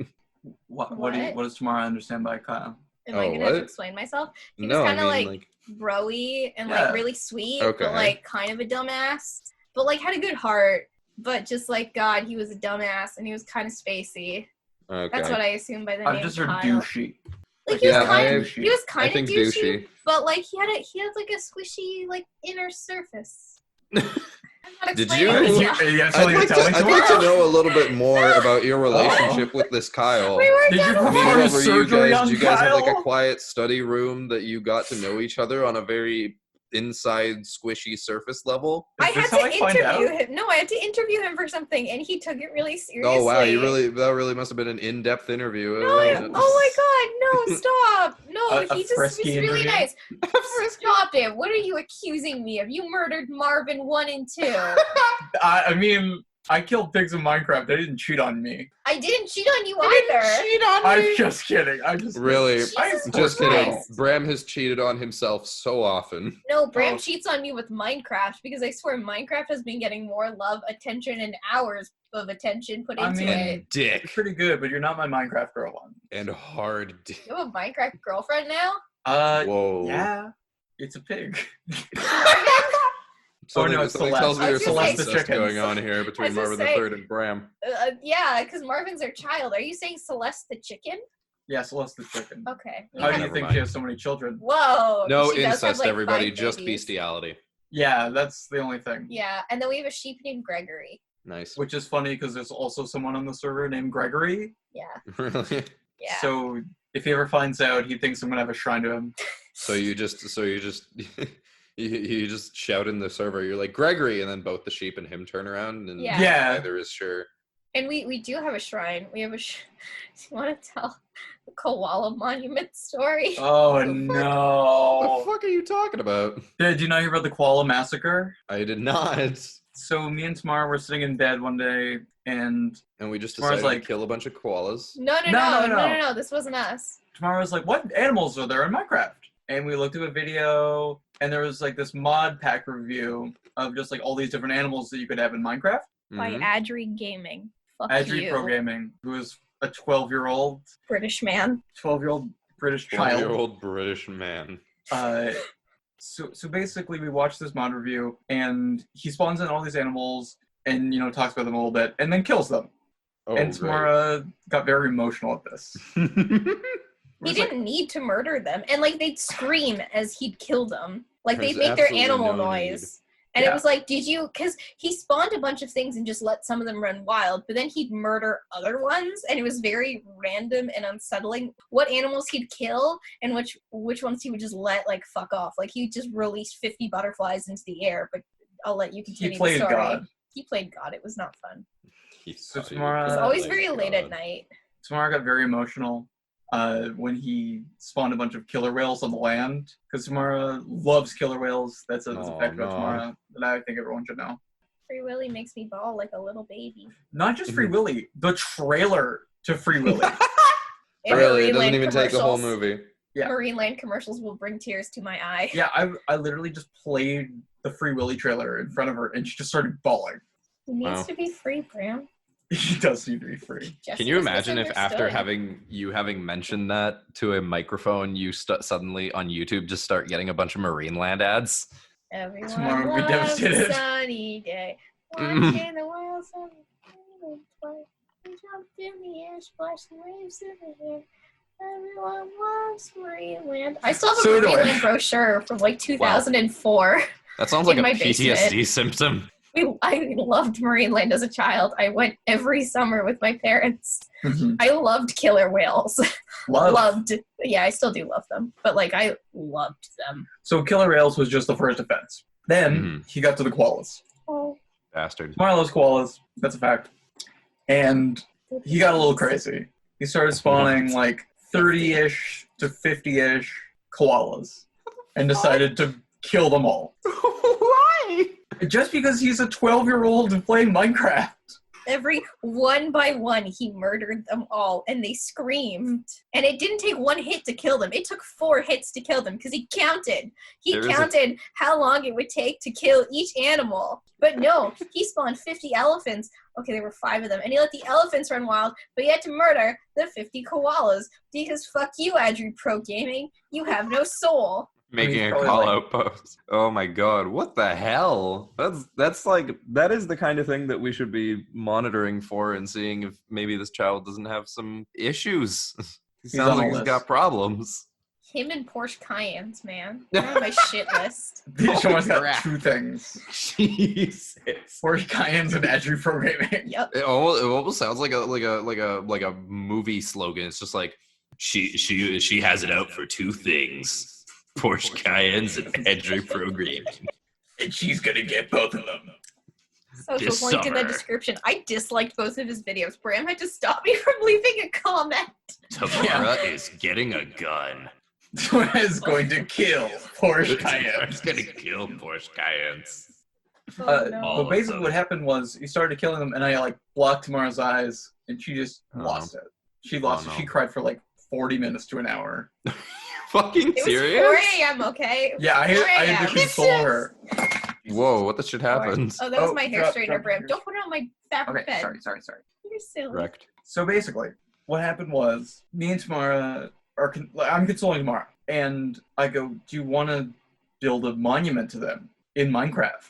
What does Tamara understand by Kyle? Am I gonna have to explain myself? He was kind of like bro-y and like really sweet, but like kind of a dumbass. But like had a good heart. But just like God, he was a dumbass and he was kind of spacey. Okay. That's what I assume by the name. I've just heard douchey. Like he was kind of douchey, but like he had like a squishy like inner surface. Did you? I'd like to know a little bit more about your relationship with this Kyle. Did you perform surgery on Kyle? Did you guys have like a quiet study room that you got to know each other on a very inside squishy surface level? I had to interview him. No, I had to interview him for something, and he took it really seriously. Oh wow, that really must have been an in-depth interview. No, oh my god, no, stop. No, he just was really nice. Stop it. What are you accusing me of? You murdered Marvin 1 and 2. I mean, I killed pigs in Minecraft. They didn't cheat on me. I didn't cheat on you either. I'm just kidding. Just kidding. Bram has cheated on himself so often. No, Bram cheats on me with Minecraft because I swear Minecraft has been getting more love, attention, and hours of attention put into it. Dick. It's pretty good, but you're not my Minecraft girl one. And hard dick. You have a Minecraft girlfriend now? Whoa. Yeah. It's a pig. Something, no, it's something Celeste. tells me I there's was some gonna say- Celeste the incest chickens. going on here between was Marvin gonna the say- Third and Bram. Yeah, because Marvin's her child. Are you saying Celeste the chicken? Yeah, Celeste the chicken. Okay. How do you Never think mind. she has so many children? Whoa. No she does have, incest, like, everybody, 5 just babies. bestiality. Yeah, that's the only thing. Yeah, and then we have a sheep named Gregory. Nice. Which is funny because there's also someone on the server named Gregory. Yeah. Really? Yeah. So if he ever finds out, he thinks I'm gonna have a shrine to him. So you just you just shout in the server, you're like, Gregory, and then both the sheep and him turn around and Yeah. Yeah. neither is sure. And we do have a shrine. We have a. Do you want to tell the koala monument story? Oh What the no! fuck are you talking about? Did you not hear about the koala massacre? I did not. So me and Tamara were sitting in bed one day, and And we just Tamara's decided like- to kill a bunch of koalas. No. This wasn't us. Tamara was like, "What animals are there in Minecraft?" And we looked at a video, and there was like this mod pack review of just like all these different animals that you could have in Minecraft. By Mhm. Adri Gaming. Fuck Adri you. Programming, who is a 12-year-old British man. British child. 12-year-old British man. So basically, we watched this mod review, and he spawns in all these animals, and talks about them a little bit, and then kills them. Oh, And Tamara got very emotional at this. right. He It's like- didn't need to murder them. And, like, they'd scream as he'd kill them. Like, they'd There's make their absolutely animal no noise. And Yeah. it was like, because he spawned a bunch of things and just let some of them run wild, but then he'd murder other ones, and it was very random and unsettling what animals he'd kill and which ones he would just let, like, fuck off. Like, he just released 50 butterflies into the air, but I'll let you continue He played the story. God. He played God. It was not fun. So It Tamara- was always very late at night. Tamara got very emotional when he spawned a bunch of killer whales on the land, because Tamara loves killer whales. That's a Oh, fact about no. Tamara that I think everyone should know. Free Willy makes me bawl like a little baby. Not just Free Willy, the trailer to Free Willy. And Really, it doesn't Marineland even take a whole commercials. movie. Yeah. Marineland commercials will bring tears to my eye. Yeah, I literally just played the Free Willy trailer in front of her, and she just started bawling. It needs Wow. to be free, Bram. He does need to be free. Can you Jessica's imagine if after misunderstood. having mentioned that to a microphone, you suddenly on YouTube just start getting a bunch of Marineland ads? Everyone Tomorrow we loves devastated. a sunny day. Mm. Watching the world play. We jumped in the air, splashed the waves in the air. Everyone loves Marineland. I still have a So do I. Marineland brochure from like 2004. That sounds like In a my PTSD basement. symptom. I loved Marineland as a child. I went every summer with my parents. I loved killer whales. Love. Loved. Yeah, I still do love them. But like, I loved them. So killer whales was just the first offense. Then Mhm. he got to the koalas. Oh, Bastard. Tamara loves koalas. That's a fact. And he got a little crazy. He started spawning like 30-ish to 50-ish koalas and decided to kill them all. Why? Just because he's a 12-year-old playing Minecraft. Every one by one, he murdered them all, and they screamed. And it didn't take one hit to kill them. It took 4 hits to kill them because he counted. He There is a- counted how long it would take to kill each animal. But no, he spawned 50 elephants. Okay, there were 5 of them. And he let the elephants run wild, but he had to murder the 50 koalas. Because fuck you, Adri Pro Gaming. You have no soul. Making a probably call like- out post. Oh my god, what the hell? That's like that is the kind of thing that we should be monitoring for and seeing if maybe this child doesn't have some issues. He He's sounds on the like he's list. got problems. Him and Porsche Cayennes, man. They're on my shit list. These one's got crap. 2 things. Jesus. Porsche Cayennes and Adri Programming. Yep. It almost sounds like a movie slogan. It's just like she has it out for 2 things. Porsche Cayennes and Edry programming. And she's gonna get both of them. Social This link in the summer. description. I disliked both of his videos. Bram had to stop me from leaving a comment. Tamara is getting a gun. Tamara is going to kill Porsche Cayennes. Tamara's gonna kill Porsche Cayennes. Oh, no. But basically what happened was he started killing them, and I like blocked Tamara's eyes, and she just Oh. lost it. She lost Oh, it. no. She cried for like 40 minutes to an hour. Fucking It was serious? 4 a.m., okay? Yeah, I 4 had to a.m. console her. Whoa, what the shit happened? Oh, that was Oh, my hair drop- straightener, drop Bram. yours. Don't put it on my fabric Okay, bed. sorry. You're silly. Wrecked. So basically, what happened was me and Tamara I'm consoling Tamara, and I go, "Do you want to build a monument to them in Minecraft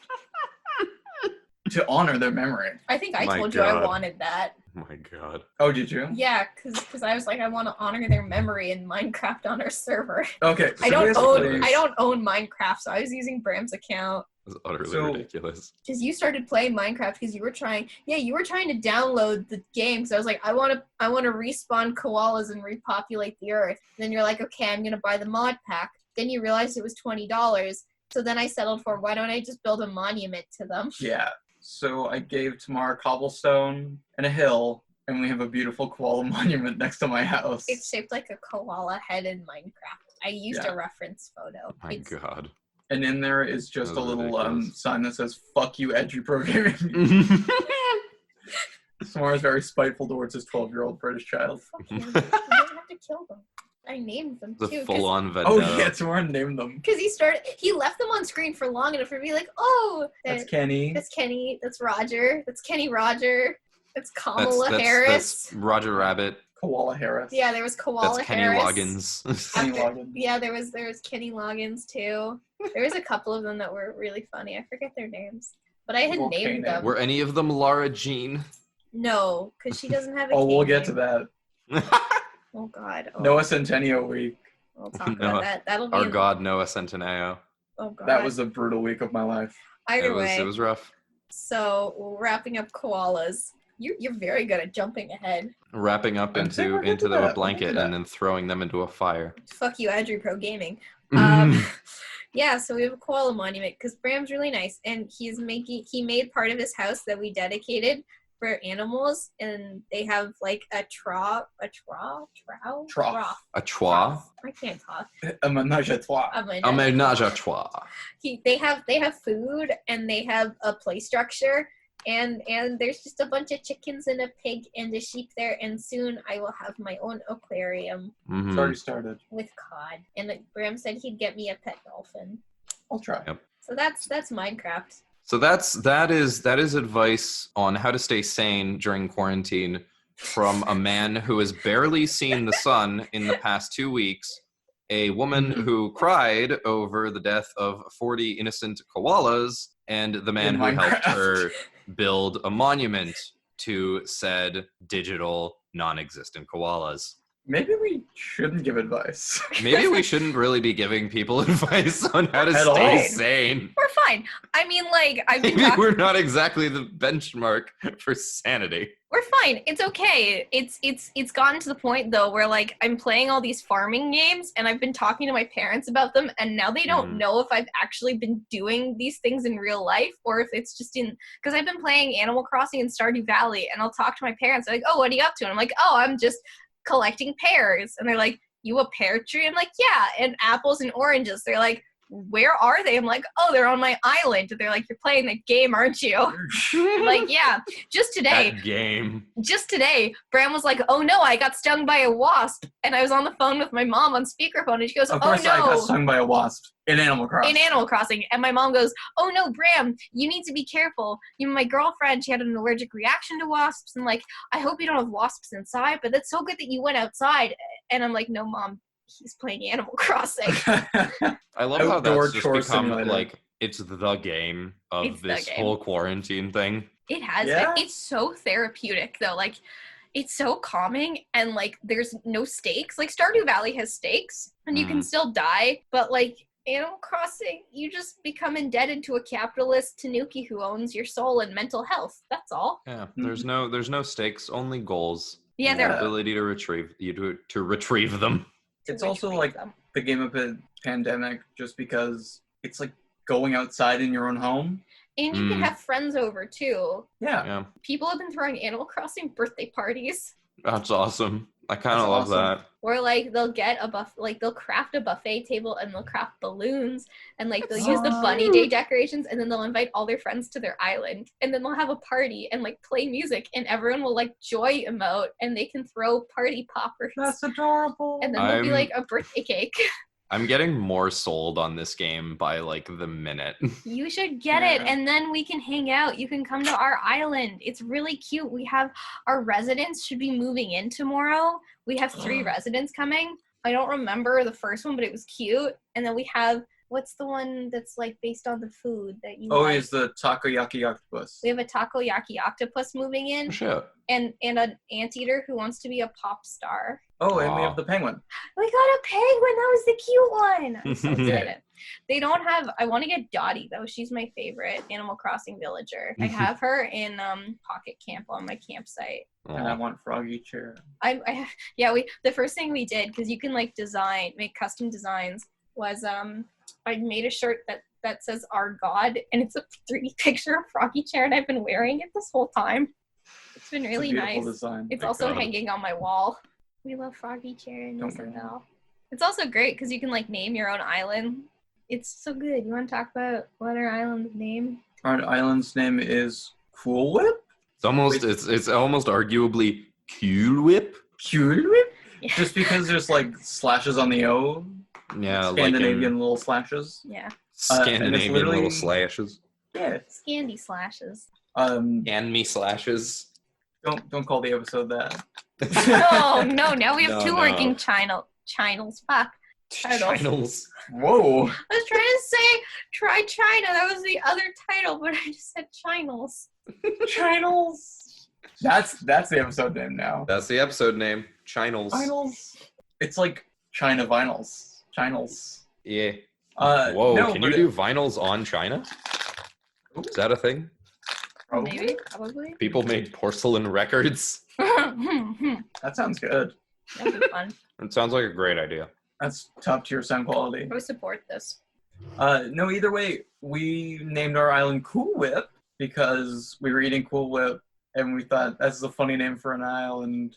to honor their memory. I think I My told you I God. wanted that. Oh my god. Oh, did you? Yeah, because I was like, I want to honor their memory in Minecraft on our server. Okay, so I don't basically, own Minecraft, so I was using Bram's account. It's utterly So- ridiculous. Because you started playing Minecraft because you were trying to download the game. So I was like, I want to respawn koalas and repopulate the earth. And then you're like, okay, I'm gonna buy the mod pack. Then you realized it was $20. So then I settled for, why don't I just build a monument to them? yeah. So I gave Tamara cobblestone and a hill, and we have a beautiful koala monument next to my house. It's shaped like a koala head in Minecraft. I used Yeah. a reference photo. My god. And in there is just That's a little ridiculous. sign that says, fuck you, edgy programming. Samara's very spiteful towards his 12-year-old British child. Fuck you. You didn't have to kill them. I named them The too. full-on Oh, vendetta. yeah, Samara named them. Because he left them on screen for long enough for me like, oh, That's Kenny. that's Kenny, that's Roger, that's Kenny Roger, that's Kamala Harris. That's Roger Rabbit. Koala Harris. Yeah, there was Koala That's Kenny Harris. Loggins. Kenny After- Loggins. Yeah, there was Kenny Loggins too. There was a couple of them that were really funny. I forget their names, but I had Well, named K-name. them. Were any of them Laura Jean? No, because she doesn't have a Oh, we'll K get to name. that. Oh God. Oh, Noah Centennial week. we'll talk Noah. about that. That'll be. Our god Noah Centineo. Oh God. That was a brutal week of my life. Either way. It was rough. So we're wrapping up koalas. You're very good at jumping ahead. Wrapping up I'm saying we're into gonna do the that. blanket We'll do and then throwing them into a fire. Fuck you, Andrew Pro Gaming. Mm-hmm. Yeah, so we have a koala monument because Bram's really nice, and he made part of his house that we dedicated for animals, and they have like a trough. A chwa. I can't talk. A menage a trois. A menage. A ménage à trois. They have food, and they have a play structure, and there's just a bunch of chickens and a pig and a sheep there, and soon I will have my own aquarium Mhm. It's already started. with cod. And Bram said he'd get me a pet dolphin. I'll try. Yep. So that's Minecraft. So that is advice on how to stay sane during quarantine from a man who has barely seen the sun in the past 2 weeks, a woman who cried over the death of 40 innocent koalas, and the man In who helped Minecraft. her build a monument to said digital non-existent koalas. Maybe we shouldn't give advice. Maybe we shouldn't really be giving people advice on how to At stay all. sane. We're fine. I mean, like, I've been Maybe talking. we're not exactly the benchmark for sanity. We're fine. It's okay. It's gotten to the point though where like I'm playing all these farming games and I've been talking to my parents about them, and now they don't know if I've actually been doing these things in real life or if it's just in, because I've been playing Animal Crossing in Stardew Valley, and I'll talk to my parents. They're like, oh, what are you up to? And I'm like, oh, I'm just collecting pears. And they're like, you a pear tree? I'm like, yeah, and apples and oranges. They're like, where are they? I'm like, oh, they're on my island. And they're like, you're playing the game, aren't you? I'm like, yeah. Just today, That game. Bram was like, oh no, I got stung by a wasp. And I was on the phone with my mom on speakerphone, and she goes, Of oh course, I got no. stung by a wasp in Animal Crossing. In Animal Crossing. And my mom goes, oh no, Bram, you need to be careful. My girlfriend, she had an allergic reaction to wasps, and like, I hope you don't have wasps inside, but that's so good that you went outside. And I'm like, no, Mom, he's playing Animal Crossing. I love how Outdoor that's just chore become simulator. like it's the game of It's the this game. whole quarantine thing. It has. Yeah. It's so therapeutic, though. Like, it's so calming, and like, there's no stakes. Like, Stardew Valley has stakes, and you can still die, but like, Animal Crossing, you just become indebted to a capitalist tanuki who owns your soul and mental health. That's all. Yeah, there's no stakes, only goals. Yeah, and there the Yeah. ability to retrieve them. It's also like the game of a pandemic, just because it's like going outside in your own home. And you can Mm. have friends over too. Yeah. Yeah, People have been throwing Animal Crossing birthday parties that's awesome. I kind of That's love awesome. that. where like they'll get they'll craft a buffet table and they'll craft balloons and like they'll use the bunny day decorations, and then they'll invite all their friends to their island, and then they'll have a party and like play music, and everyone will like joy emote, and they can throw party poppers. That's adorable. And then there'll be I'm- like a birthday cake. I'm getting more sold on this game by like the minute. You should get it, Yeah. and then we can hang out. You can come to our island. It's really cute. We have our residents should be moving in tomorrow. We have 3 residents coming. I don't remember the first one, but it was cute. And then we have What's the one that's like based on the food that you Oh, like? is the takoyaki octopus. We have a takoyaki octopus moving in, Shit. and an anteater who wants to be a pop star. Oh, and we Aw. have the penguin. We got a penguin. That was the cute one. I'm so excited. They don't have. I want to get Dottie though. She's my favorite Animal Crossing villager. I have her in Pocket Camp on my campsite. And I want Froggy Chair. The first thing we did, because you can like make custom designs, was I made a shirt that says "Our God" and it's a 3D picture of Froggy Chair, and I've been wearing it this whole time. It's been really It's a beautiful nice. design. It's My also God. hanging on my wall. We love Froggy Chair and Don't worry. Isabel. It's also great because you can like name your own island. It's so good. You want to talk about what our island's name? Our island's name is Cool Whip? It's almost arguably Cool Whip. Cool Whip? Yeah. Just because there's like slashes on the O. Yeah, Scandinavian little slashes. Yeah. Scandinavian literally- little slashes. Yeah. Scandy slashes. And me slashes. Don't call the episode that. Oh no! Now we have No, two no. working Chinles. Fuck. Titles. Chinles. Whoa. I was trying to say try China. That was the other title, but I just said Chinles. Chinles. That's the episode name now. That's the episode name. Chinles. Vinyls. It's like China vinyls. Chinles. Yeah. Whoa, Whoa, can you do vinyls on China? Is that a thing? Maybe, probably. People made porcelain records. That'd That sounds good. be fun. It sounds like a great idea. That's top tier sound quality. I would support this. No, either way, we named our island Cool Whip because we were eating Cool Whip and we thought that's a funny name for an island.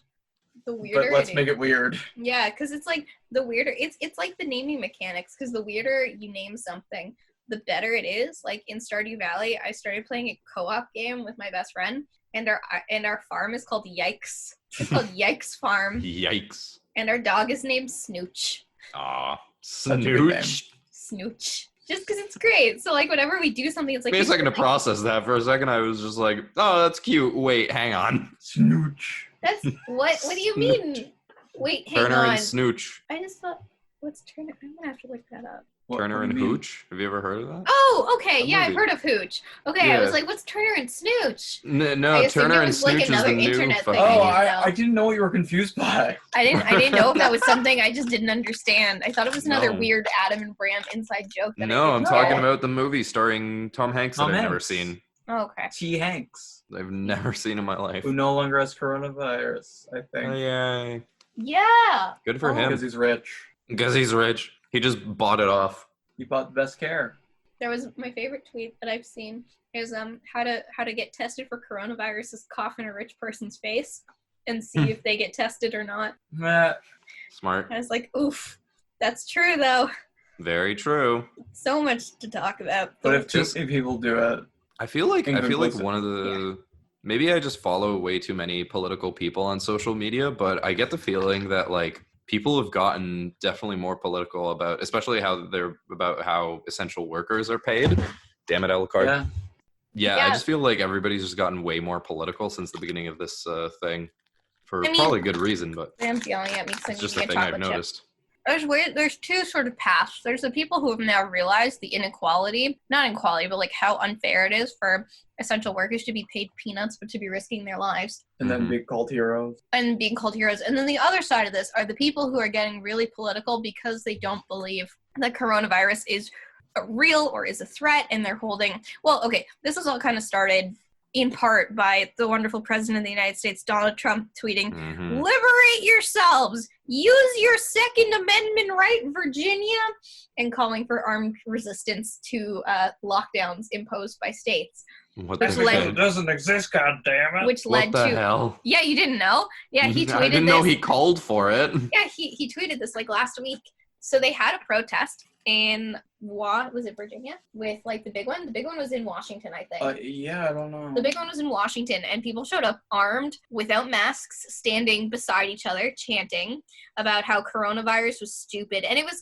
The weirder. But let's make it weird. Yeah, because it's like the weirder. It's like the naming mechanics. Because the weirder you name something, the better it is. Like in Stardew Valley, I started playing a co-op game with my best friend, and our farm is called Yikes. It's called Yikes Farm, Yikes. and our dog is named Snooch. Aw. Such a good name. Snooch. Snooch. Just because it's great. So like whenever we do something, it's like Give me a second to process that. For a second, I was just like, oh, that's cute. Wait, hang on. Snooch. That's what do you mean? Wait, hang Turner on. and Snooch. I just thought, what's Turner? I'm gonna have to look that up. Turner What and do you mean? Hooch. Have you ever heard of that? Oh, okay. That Yeah, I've movie. heard of Hooch. Okay, I Yeah. was like, what's Turner and Snooch? No, I assumed Turner it and was like Snooch is another the new internet thing. Oh, fucking. I didn't know what you were confused by. I didn't know if that was something I just didn't understand. I thought it was another No. weird Adam and Bram inside joke. That No, I I'm didn't talking get. about the movie starring Tom Hanks that Tom I've never Hanks. seen. Oh, okay. T. Hanks, I've never seen in my life. who no longer has coronavirus, I think. Oh, yay. Yeah. Good for Oh. him. Because he's rich. Because he's rich. He just bought it off. He bought the best care. There was my favorite tweet that I've seen is how to get tested for coronavirus is cough in a rich person's face and see if they get tested or not. Meh. Smart. I was like, oof, that's true though. Very true. So much to talk about. But if too Just- many people do it, I feel like Inconclusive. one of the maybe I just follow way too many political people on social media, but I get the feeling that like people have gotten definitely more political about especially how essential workers are paid. Damn it, Alucard. yeah. Yeah, Yeah. I just feel like everybody's just gotten way more political since the beginning of this thing for I mean- probably good reason, but Bram's yelling at me because I it's need just to a get thing I've chocolate chip. noticed. There's two sort of paths. There's the people who have now realized the inequality, not inequality, but like how unfair it is for essential workers to be paid peanuts but to be risking their lives And then Mhm. be called heroes. and being called heroes. And then the other side of this are the people who are getting really political because they don't believe that coronavirus is real or is a threat, and they're holding. Well, okay, this is all kind of started in part by the wonderful president of the United States, Donald Trump, tweeting, Mhm. "Liberate yourselves! Use your Second Amendment right, Virginia!" and calling for armed resistance to lockdowns imposed by states, What Which the led- heck? doesn't exist, goddammit. which What led the to. hell? Yeah, you didn't know? Yeah, he tweeted I didn't this. know he called for it. Yeah, he tweeted this like last week. So they had a protest in was it Virginia? With like the big one? The big one was in Washington, I think. Yeah, I don't know. The big one was in Washington, and people showed up armed, without masks, standing beside each other, chanting about how coronavirus was stupid. And it was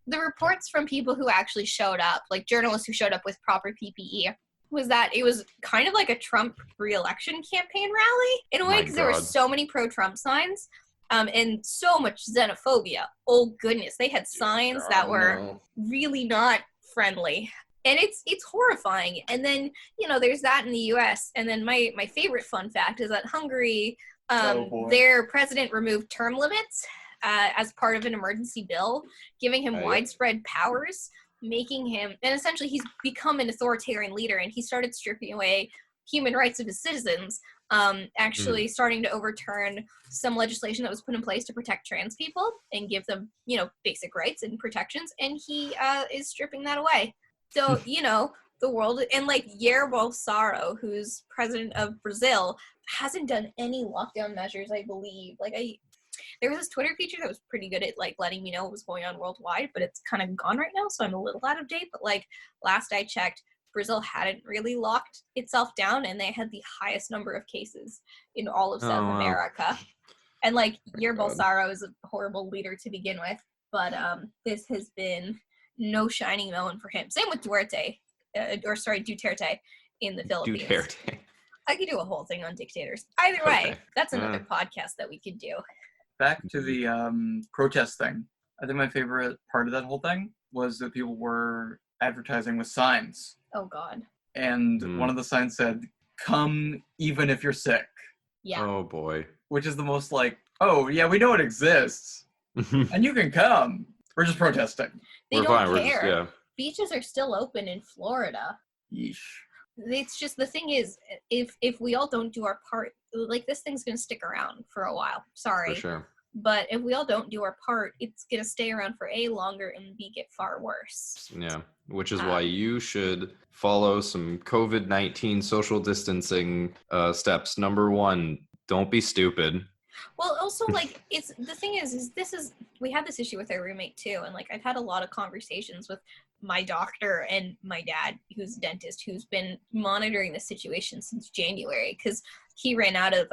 the reports from people who actually showed up, like journalists who showed up with proper PPE, was that it was kind of like a Trump re-election campaign rally in a way, My because there were God. so many pro-Trump signs. And so much xenophobia. Oh goodness, they had signs that were No. really not friendly. And it's horrifying. And then, there's that in the US. And then my favorite fun fact is that Hungary, their president removed term limits as part of an emergency bill, giving him widespread powers, making him, and essentially he's become an authoritarian leader, and he started stripping away human rights of his citizens, actually starting to overturn some legislation that was put in place to protect trans people and give them, basic rights and protections, and he is stripping that away. So, the world, and like Jair Bolsonaro, who's president of Brazil, hasn't done any lockdown measures, I believe. There was this Twitter feature that was pretty good at like letting me know what was going on worldwide, but it's kind of gone right now, so I'm a little out of date. But like last I checked, Brazil hadn't really locked itself down, and they had the highest number of cases in all of South America. And like Jair Bolsonaro is a horrible leader to begin with, but this has been no shining moment for him. Same with Duterte in the Philippines. Duterte. I could do a whole thing on dictators. Either way, that's another podcast that we could do. Back to the protest thing. I think my favorite part of that whole thing was that people were advertising with signs. Oh, God. And one of the signs said, "Come even if you're sick." Yeah. Oh, boy. Which is the most like, oh, yeah, we know it exists. And you can come. We're just protesting. They don't care. Beaches are still open in Florida. Yeesh. It's just, the thing is, if we all don't do our part, like, this thing's going to stick around for a while. Sorry. For sure. But if we all don't do our part, it's going to stay around for A, longer, and B, get far worse. Yeah, which is why you should follow some COVID-19 social distancing steps. Number 1, don't be stupid. Well, also, like, it's, the thing is we had this issue with our roommate too, and like I've had a lot of conversations with my doctor and my dad, who's a dentist, who's been monitoring the situation since January, because he ran out of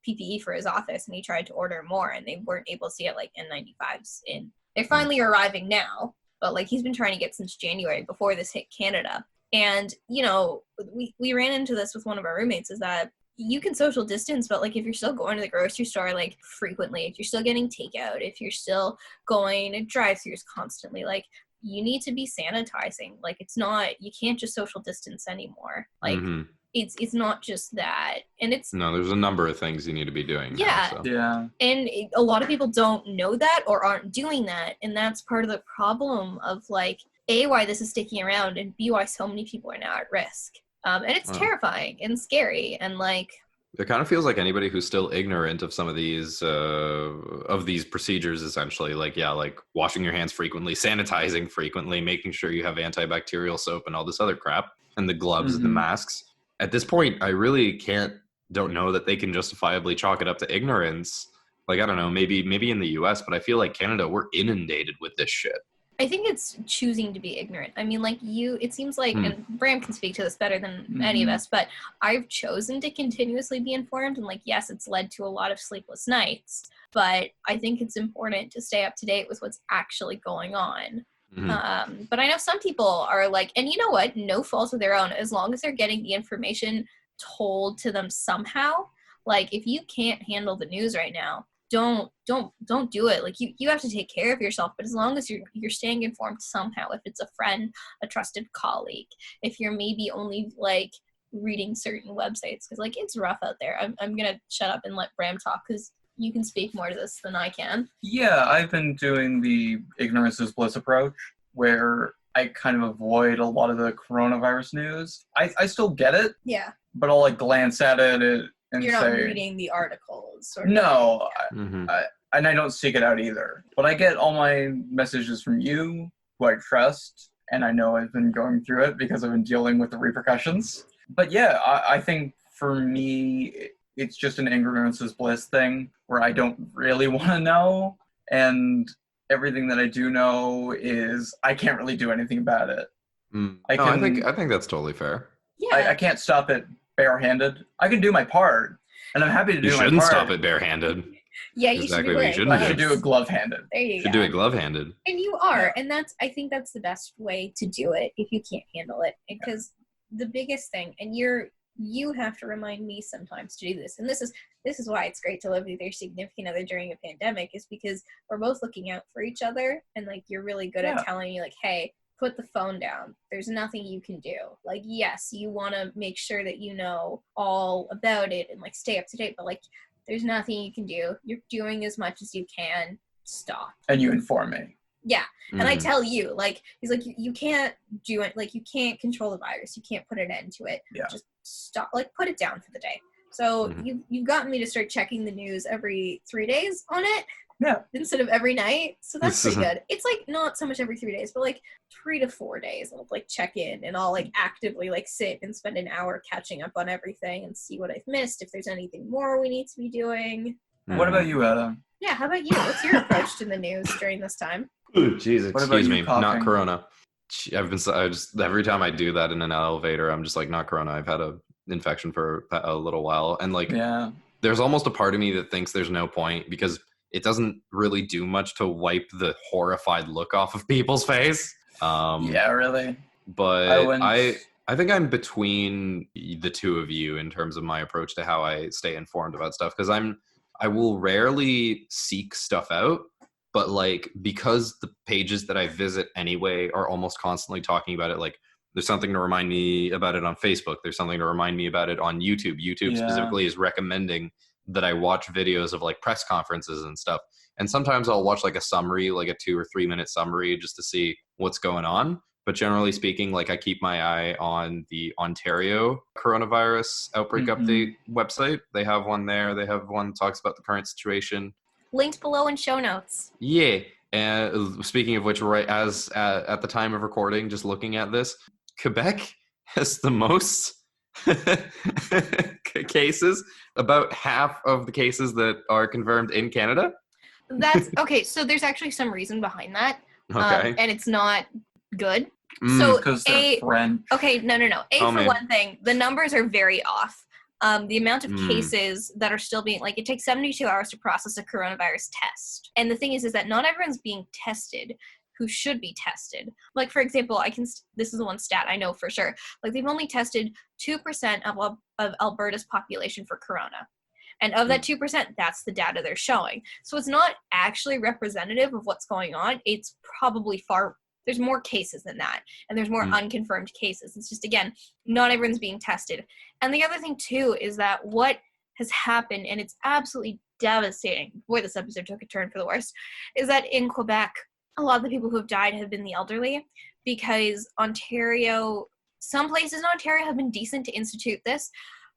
PPE for his office, and he tried to order more, and they weren't able to get like N95s in. They're finally arriving now, but like he's been trying to get since January, before this hit Canada. And we ran into this with one of our roommates, is that you can social distance, but like if you're still going to the grocery store like frequently, if you're still getting takeout, if you're still going to drive-thrus constantly, like you need to be sanitizing. Like you can't just social distance anymore. Like it's not just that. And there's a number of things you need to be doing. Yeah. Now, so. Yeah. And a lot of people don't know that or aren't doing that. And that's part of the problem of like, A, why this is sticking around, and B, why so many people are now at risk. And it's terrifying and scary, and like it kind of feels like anybody who's still ignorant of some of these procedures, essentially, like washing your hands frequently, sanitizing frequently, making sure you have antibacterial soap and all this other crap, and the gloves and the masks. At this point, I really don't know that they can justifiably chalk it up to ignorance. Like, I don't know, maybe in the US, but I feel like Canada, we're inundated with this shit. I think it's choosing to be ignorant. I mean, like it seems like, and Bram can speak to this better than any of us, but I've chosen to continuously be informed. And like, yes, it's led to a lot of sleepless nights, but I think it's important to stay up to date with what's actually going on. But I know some people are like, and you know what, no fault of their own, as long as they're getting the information told to them somehow. Like, if you can't handle the news right now, don't do it. Like you have to take care of yourself, but as long as you're staying informed somehow, if it's a friend, a trusted colleague, if you're maybe only like reading certain websites, because like it's rough out there. I'm gonna shut up and let Bram talk, because you can speak more to this than I can. Yeah, I've been doing the ignorance is bliss approach, where I kind of avoid a lot of the coronavirus news. I still get it. Yeah. But I'll like glance at it and you're say, not reading the articles. Sort of. No, and I don't seek it out either. But I get all my messages from you, who I trust, and I know I've been going through it because I've been dealing with the repercussions. But yeah, I think for me, it's just an ignorance is bliss thing, where I don't really want to know, and everything that I do know is I can't really do anything about it. I think that's totally fair. Yeah. I can't stop it barehanded. I can do my part, and I'm happy to do my part. You shouldn't stop it barehanded. Yeah, you exactly should what you shouldn't I should do it glove-handed. There you should do it glove-handed. And you are, and I think that's the best way to do it if you can't handle it. Because the biggest thing, and you have to remind me sometimes to do this, and this is why it's great to live with your significant other during a pandemic, is because we're both looking out for each other, and like you're really good at telling me like, hey, put the phone down. There's nothing you can do. Like, yes, you want to make sure that you know all about it and like stay up to date, but like there's nothing you can do. You're doing as much as you can. Stop. And you inform me. Yeah. And I tell you, like, he's like, you can't do it. Like, you can't control the virus. You can't put an end to it. Yeah. Just stop. Like, put it down for the day. So you've gotten me to start checking the news every 3 days on it. Yeah. Instead of every night. So that's pretty good. It's like not so much every 3 days, but like 3 to 4 days. I'll like check in and I'll like actively like sit and spend an hour catching up on everything and see what I've missed, if there's anything more we need to be doing. What about you, Adam? Yeah, how about you? What's your approach to the news during this time? Ooh, jeez, excuse me, coughing? not Corona. I just every time I do that in an elevator, I'm just like, not Corona. I've had a infection for a little while, and like, there's almost a part of me that thinks there's no point because it doesn't really do much to wipe the horrified look off of people's face. Yeah, really. But I think I'm between the two of you in terms of my approach to how I stay informed about stuff, because I will rarely seek stuff out, but like, because the pages that I visit anyway are almost constantly talking about it, like there's something to remind me about it on Facebook, there's something to remind me about it on YouTube. YouTube specifically is recommending that I watch videos of like press conferences and stuff. And sometimes I'll watch like a summary, like a 2 or 3 minute summary, just to see what's going on. But generally speaking, like I keep my eye on the Ontario coronavirus outbreak update website. They have one there. They have one that talks about the current situation. Linked below in show notes. Yeah. And speaking of which, right as at the time of recording, just looking at this, Quebec has the most cases, about half of the cases that are confirmed in Canada. That's okay. So there's actually some reason behind that. Okay. And it's not good. So because they're French. Okay, no. For one thing, the numbers are very off. The amount of cases that are still being, like, it takes 72 hours to process a coronavirus test. And the thing is that not everyone's being tested who should be tested. Like, for example, this is the one stat I know for sure. Like, they've only tested 2% of Alberta's population for corona. And of that 2%, that's the data they're showing. So it's not actually representative of what's going on. It's probably there's more cases than that. And there's more unconfirmed cases. It's just, again, not everyone's being tested. And the other thing, too, is that what has happened, and it's absolutely devastating, boy, this episode took a turn for the worst, is that in Quebec, a lot of the people who have died have been the elderly, because some places in Ontario have been decent to institute this,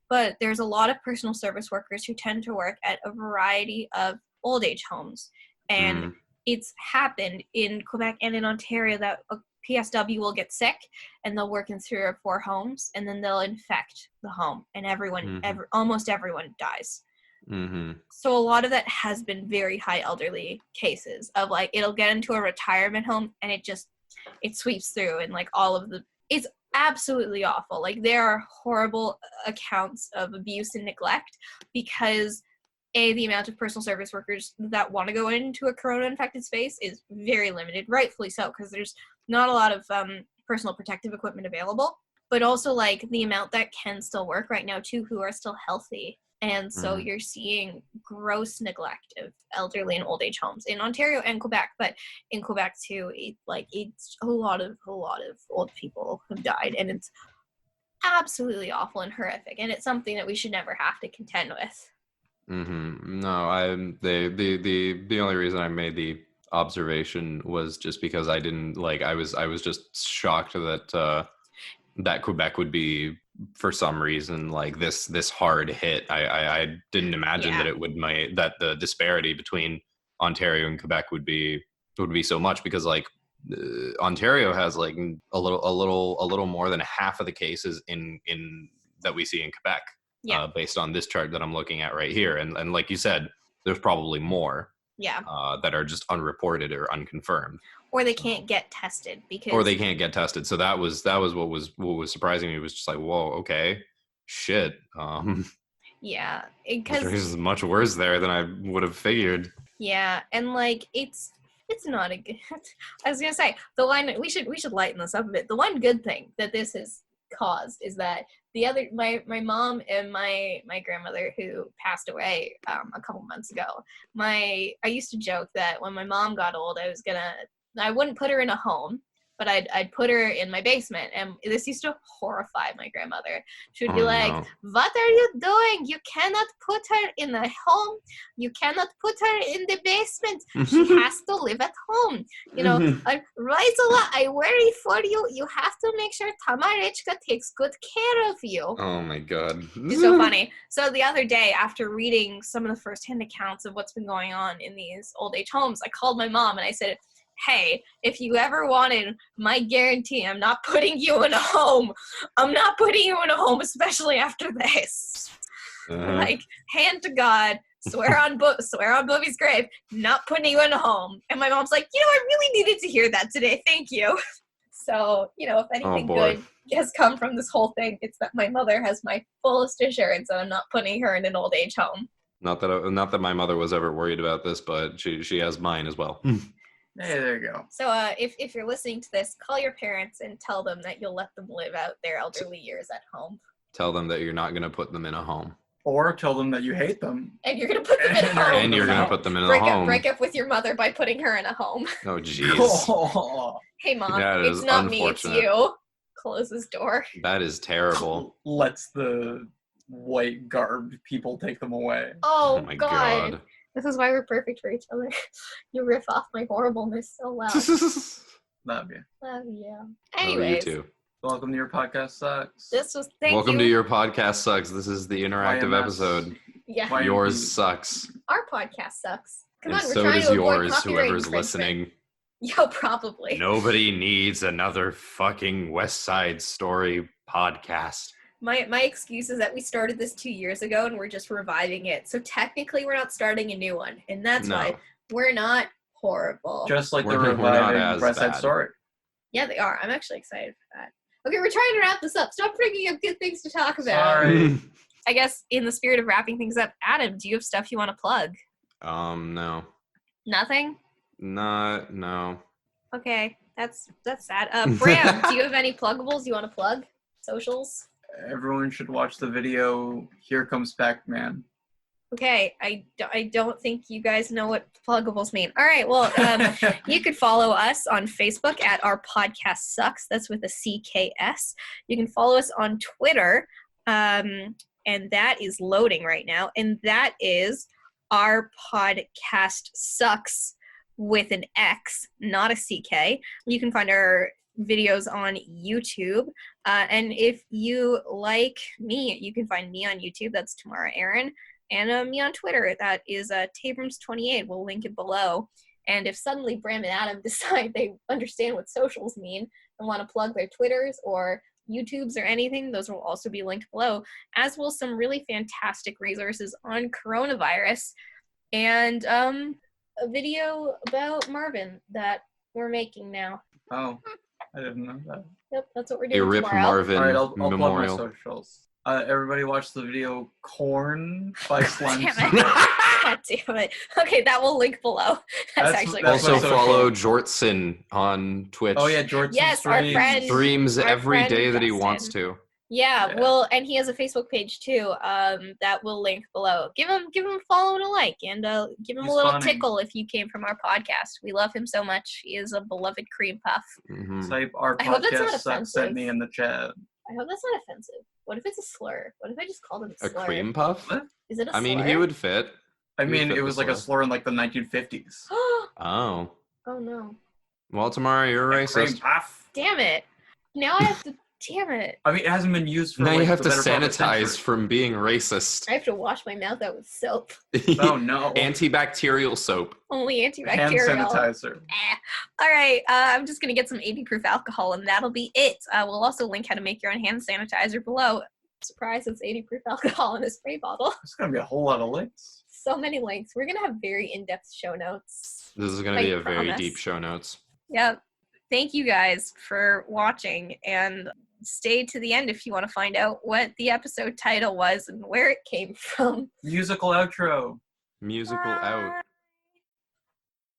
but there's a lot of personal service workers who tend to work at a variety of old age homes. And it's happened in Quebec and in Ontario that a PSW will get sick and they'll work in 3 or 4 homes and then they'll infect the home and almost everyone dies. So a lot of that has been very high elderly cases of, like, it'll get into a retirement home and it sweeps through, and like it's absolutely awful. Like, there are horrible accounts of abuse and neglect because the amount of personal service workers that want to go into a corona-infected space is very limited, rightfully so, because there's not a lot of personal protective equipment available, but also, like, the amount that can still work right now, too, who are still healthy. And so you're seeing gross neglect of elderly and old age homes in Ontario and Quebec, but in Quebec, too, it's a lot of old people have died, and it's absolutely awful and horrific, and it's something that we should never have to contend with. No, the only reason I made the observation was just because I didn't I was just shocked that that Quebec would be, for some reason, like this hard hit. I didn't imagine that it would that the disparity between Ontario and Quebec would be so much, because like Ontario has like a little more than half of the cases in that we see in Quebec. Based on this chart that I'm looking at right here. And like you said, there's probably more that are just unreported or unconfirmed. Or they can't get tested So that was what was surprising me, was just like, whoa, okay, shit. Yeah. Because there's much worse there than I would have figured. Yeah, and like it's not a good I was gonna say, the one we should lighten this up a bit. The one good thing that this has caused is that my mom and my grandmother, who passed away a couple months ago, I used to joke that when my mom got old, I wouldn't put her in a home, but I'd put her in my basement, and this used to horrify my grandmother. She would be like, no. "What are you doing? You cannot put her in a home. You cannot put her in the basement. She has to live at home. Rizala, I worry for you. You have to make sure Tamarichka takes good care of you." Oh my god. It's so funny. So the other day, after reading some of the firsthand accounts of what's been going on in these old age homes, I called my mom and I said, "Hey, if you ever wanted my guarantee, I'm not putting you in a home. I'm not putting you in a home, especially after this." Like, hand to God, swear on Bobby's grave, not putting you in a home. And my mom's like, I really needed to hear that today. Thank you. So, if anything good has come from this whole thing, it's that my mother has my fullest assurance that I'm not putting her in an old age home. Not that my mother was ever worried about this, but she has mine as well. Hey, there you go. So if you're listening to this, call your parents and tell them that you'll let them live out their elderly years at home. Tell them that you're not going to put them in a home. Or tell them that you hate them. And you're going to put them in a home. And you're going to put them in a home. Break up with your mother by putting her in a home. Oh, jeez. Hey, Mom, That it's is not me, it's unfortunate. you. Close this door. That is terrible. Lets the white garbed people take them away. Oh, my God. god. This is why we're perfect for each other. You riff off my horribleness so well. Love you. Oh, yeah. Oh, you Anyways, too. Welcome to Your Podcast Sucks. Welcome to Your Podcast Sucks. This is the interactive YMS. episode. Yeah, Why- Yours sucks. our podcast sucks. Come And on, we're so trying does to avoid yours, copyright whoever's infringement. listening. Yo, probably. Nobody needs another fucking West Side Story podcast. My excuse is that we started this 2 years ago and we're just reviving it. So technically we're not starting a new one. And that's No. why we're not horrible. Just like the We're not reviving as West Side bad. Story. Yeah, they are. I'm actually excited for that. Okay, we're trying to wrap this up. Stop bringing up good things to talk about. Sorry. I guess in the spirit of wrapping things up, Adam, do you have stuff you want to plug? No. Nothing? No. Okay, that's sad. Bram, do you have any pluggables you want to plug? Socials? Everyone should watch the video Here Comes Pac-Man. Okay, I don't think you guys know what pluggables mean. All right, well, you could follow us on Facebook at Our Podcast Sucks. That's with a CKS. You can follow us on Twitter, and that is loading right now. And that is Our Podcast Sucks with an X, not a CK. You can find our videos on YouTube. And if you like me, you can find me on YouTube. That's Tamara Aaron. And me on Twitter, that is Tabrams28. We'll link it below. And if suddenly Bram and Adam decide they understand what socials mean and want to plug their Twitters or YouTubes or anything, those will also be linked below, as will some really fantastic resources on coronavirus and a video about Marvin that we're making now. Oh, I didn't know that. Yep, that's what we're A doing Rip tomorrow. Marvin All right, I'll plug my memorial. socials. Everybody watch the video Corn by Slime. Damn it. God damn it. Okay, that will link below. That's actually that's Also my social. follow Jortson on Twitch. Oh yeah, George. Yes, our friend. Streams Our every friend day that he Justin. wants to. Yeah, Yeah. well, and he has a Facebook page too. That will link below. Give him a follow and a like, and give him He's a little funny. tickle if you came from our podcast. We love him so much. He is a beloved cream puff. Mhm. Type Our I hope that's not Podcast Sucks offensive. at me in the chat. I hope that's not offensive. What if it's a slur? What if I just called him a A slur? cream puff? What? Is it a I mean, slur? he would fit. I You mean, fit it the was like a slur. slur in like the 1950s. Oh Oh. no! Well, Tamara, you're a Cream racist. puff. Damn it! Now I have to. Damn it! I mean, it hasn't been used for. Now like, you have the to better part of a sanitize century. from being racist. I have to wash my mouth out with soap. Oh no. Antibacterial soap. Only Hand antibacterial. sanitizer. All right, I'm just going to get some 80 proof alcohol, and that'll be it. We'll also link how to make your own hand sanitizer below. Surprise, it's 80 proof alcohol in a spray bottle. There's gonna be a whole lot of links. So many links. We're going to have very in-depth show notes. This is going to I be a very promise. deep show notes. Yep. Thank you guys for watching, and stay to the end if you want to find out what the episode title was and where it came from. Musical outro. Musical out.